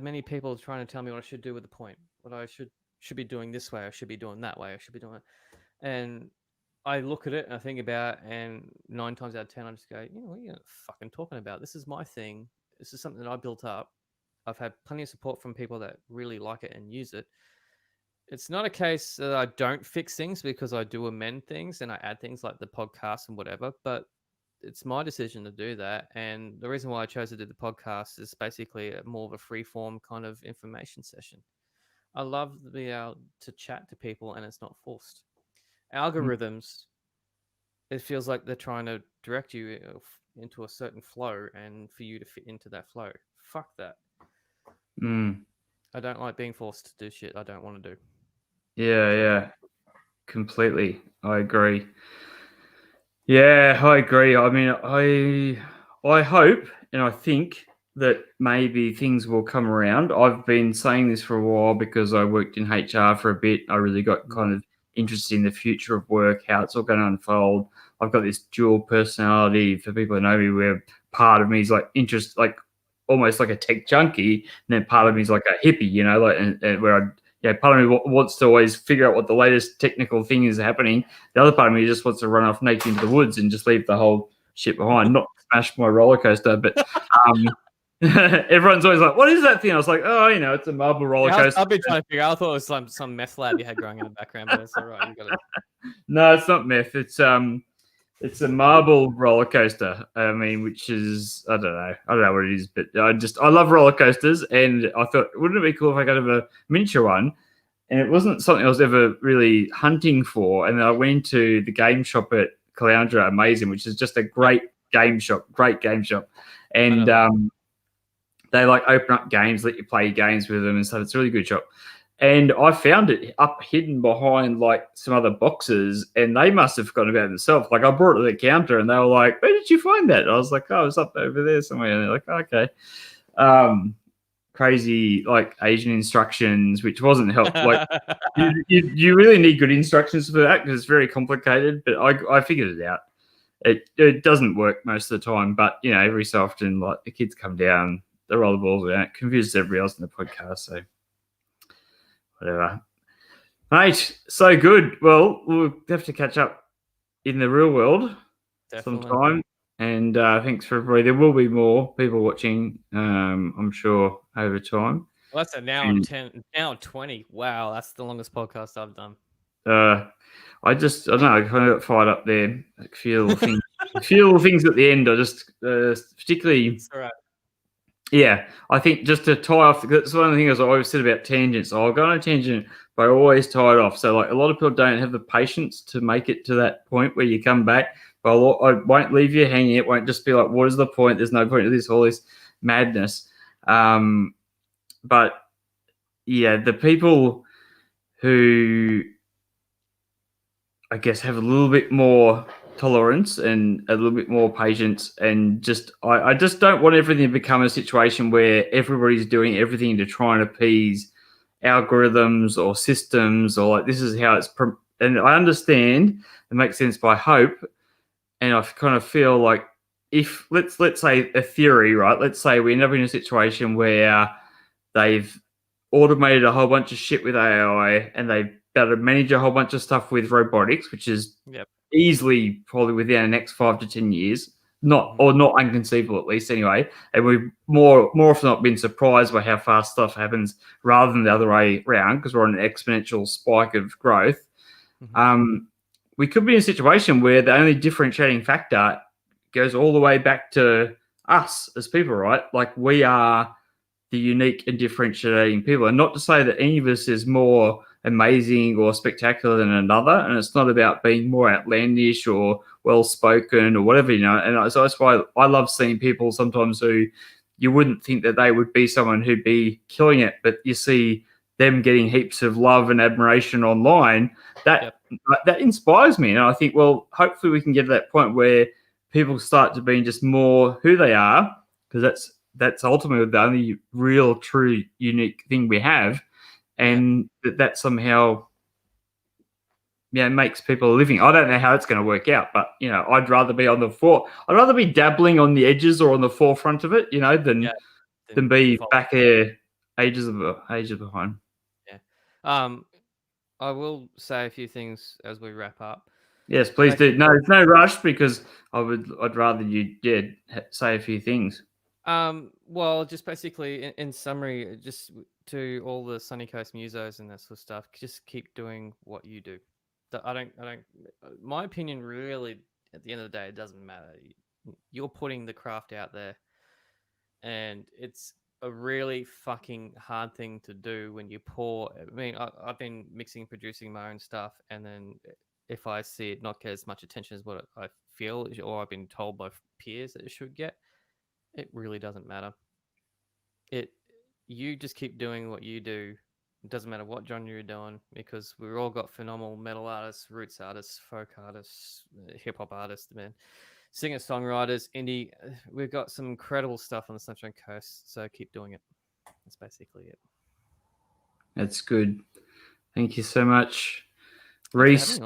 many people trying to tell me what I should do with the point, what I should be doing this way, I should be doing that way, I should be doing it. And I look at it and I think about it, and 9 times out of 10, I just go, you know, what are you fucking talking about? This is my thing. This is something that I built up. I've had plenty of support from people that really like it and use it. It's not a case that I don't fix things because I do amend things and I add things like the podcast and whatever, but it's my decision to do that. And the reason why I chose to do the podcast is basically more of a free form kind of information session. I love to be able to chat to people and it's not forced. Algorithms, it feels like they're trying to direct you into a certain flow and for you to fit into that flow. Fuck that. I don't like being forced to do shit I don't want to do. Yeah, completely. I agree. Yeah, I agree. I mean, I hope and I think that maybe things will come around. I've been saying this for a while because I worked in HR for a bit. I really got kind of interested in the future of work, how it's all going to unfold. I've got this dual personality. For people who know me, where part of me is like almost like a tech junkie, and then part of me is like a hippie, you know, like and where part of me wants to always figure out what the latest technical thing is happening. The other part of me just wants to run off naked into the woods and just leave the whole shit behind, not smash my roller coaster. But everyone's always like, what is that thing? I was like, oh, you know, it's a marble roller coaster. I've been trying to figure out. I thought it was some meth lab you had growing in the background, but it's all right. You got it. No, it's not meth. It's a marble roller coaster. I mean, which is, I don't know what it is, but I love roller coasters, and I thought, wouldn't it be cool if I could have a miniature one? And it wasn't something I was ever really hunting for. And then I went to the game shop at Caloundra, Amazing, which is just a great game shop. And they like open up games, let you play games with them and stuff. It's a really good shop. And I found it up hidden behind like some other boxes, and they must have forgotten about it themselves. Like I brought it to the counter, and they were like, "Where did you find that?" And I was like, "Oh, it's up over there somewhere." And they're like, oh, "Okay." Crazy like Asian instructions, which wasn't helpful. Like you really need good instructions for that because it's very complicated. But I figured it out. It doesn't work most of the time, but you know, every so often, like the kids come down, they roll the balls out, confuses everybody else in the podcast. So. Whatever. Mate, so good. Well, we'll have to catch up in the real world sometime. And thanks for everybody. There will be more people watching, I'm sure, over time. Well, that's now 10, now 20. Wow, that's the longest podcast I've done. I don't know, I kind of got fired up there. Like, feel things at the end. I just particularly... That's all right. Yeah, I think just to tie off, that's one of the things I always said about tangents. I'll go on a tangent, but I always tie it off. So, like, a lot of people don't have the patience to make it to that point where you come back. But I won't leave you hanging. It won't just be like, what is the point? There's no point to this, all this madness. But yeah, the people who I guess have a little bit more tolerance and a little bit more patience, and just I just don't want everything to become a situation where everybody's doing everything to try and appease algorithms or systems, or like this is how it's and I understand it makes sense, but I hope, and I kind of feel like, if let's say a theory, right, let's say we end up in a situation where they've automated a whole bunch of shit with AI, and they've able to manage a whole bunch of stuff with robotics, which is easily probably within the next 5 to 10 years, not unconceivable, at least anyway. And we've more often not been surprised by how fast stuff happens rather than the other way around, because we're on an exponential spike of growth. We could be in a situation where the only differentiating factor goes all the way back to us as people, right? Like, we are the unique and differentiating people. And not to say that any of us is more amazing or spectacular than another, and it's not about being more outlandish or well-spoken or whatever, you know. And so that's why I love seeing people sometimes who you wouldn't think that they would be someone who'd be killing it, but you see them getting heaps of love and admiration online. That inspires me, and I think, well, hopefully we can get to that point where people start to be just more who they are, because that's ultimately the only real, true, unique thing we have, and that somehow, makes people a living. I don't know how it's going to work out, but I'd rather be on the I'd rather be dabbling on the edges or on the forefront of it, than be back there ages behind. Yeah. I will say a few things as we wrap up. Yes, please do. No, there's no rush, because I'd rather you say a few things. Well, just basically in summary, just to all the Sunny Coast musos and that sort of stuff, just keep doing what you do. I don't, my opinion, really, at the end of the day, it doesn't matter. You're putting the craft out there, and it's a really fucking hard thing to do when you pour. I mean, I've been mixing, producing my own stuff, and then if I see it not get as much attention as what I feel, or I've been told by peers that it should get, it really doesn't matter. You just keep doing what you do. It doesn't matter what genre you're doing, because we've all got phenomenal metal artists, roots artists, folk artists, hip hop artists, man, singer songwriters, indie. We've got some incredible stuff on the Sunshine Coast, so keep doing it. That's basically it. That's good. Thank you so much, Rhys.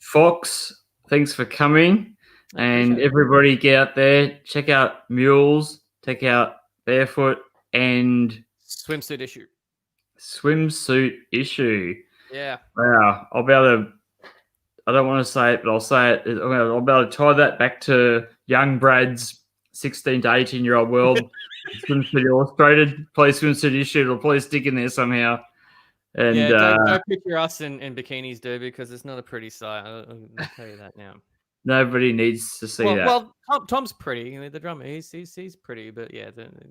Fox, thanks for coming. And everybody, get out there, check out Muules, check out Bearfoot, and Swimsuit Issue. Yeah. Wow. I'll be able to, I don't want to say it, but I'll say it. I'll be able to tie that back to young Brad's 16 to 18-year-old world. Swimsuit Illustrated, play Swimsuit Issue. It'll probably stick in there somehow. And don't picture us in bikinis, dude, because it's not a pretty sight. I'll tell you that now. Nobody needs to see that. Well, Tom's pretty. I mean, the drummer, he's pretty, but yeah,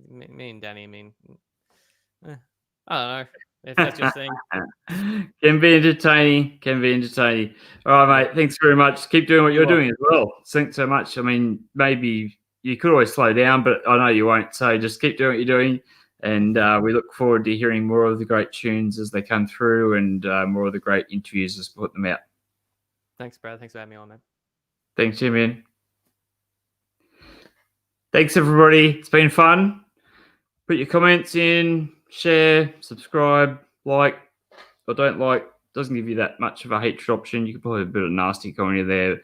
me and Danny, I mean, I don't know if that's your thing. Can be entertaining. All right, mate. Thanks very much. Keep doing what you're doing as well. Thanks so much. I mean, maybe you could always slow down, but I know you won't. So just keep doing what you're doing. And we look forward to hearing more of the great tunes as they come through, and more of the great interviews as we put them out. Thanks, Brad. Thanks for having me on, man. Thanks, Jimmy. Thanks, everybody. It's been fun. Put your comments in, share, subscribe, like or don't like. Doesn't give you that much of a hatred option. You can probably have a bit of nasty comedy there.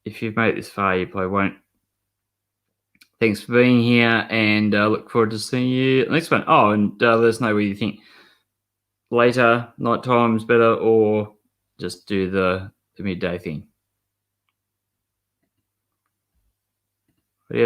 If you've made it this far, you probably won't. Thanks for being here, and look forward to seeing you next one. Oh, and let us know what you think. Later, night time's better, or just do the midday thing.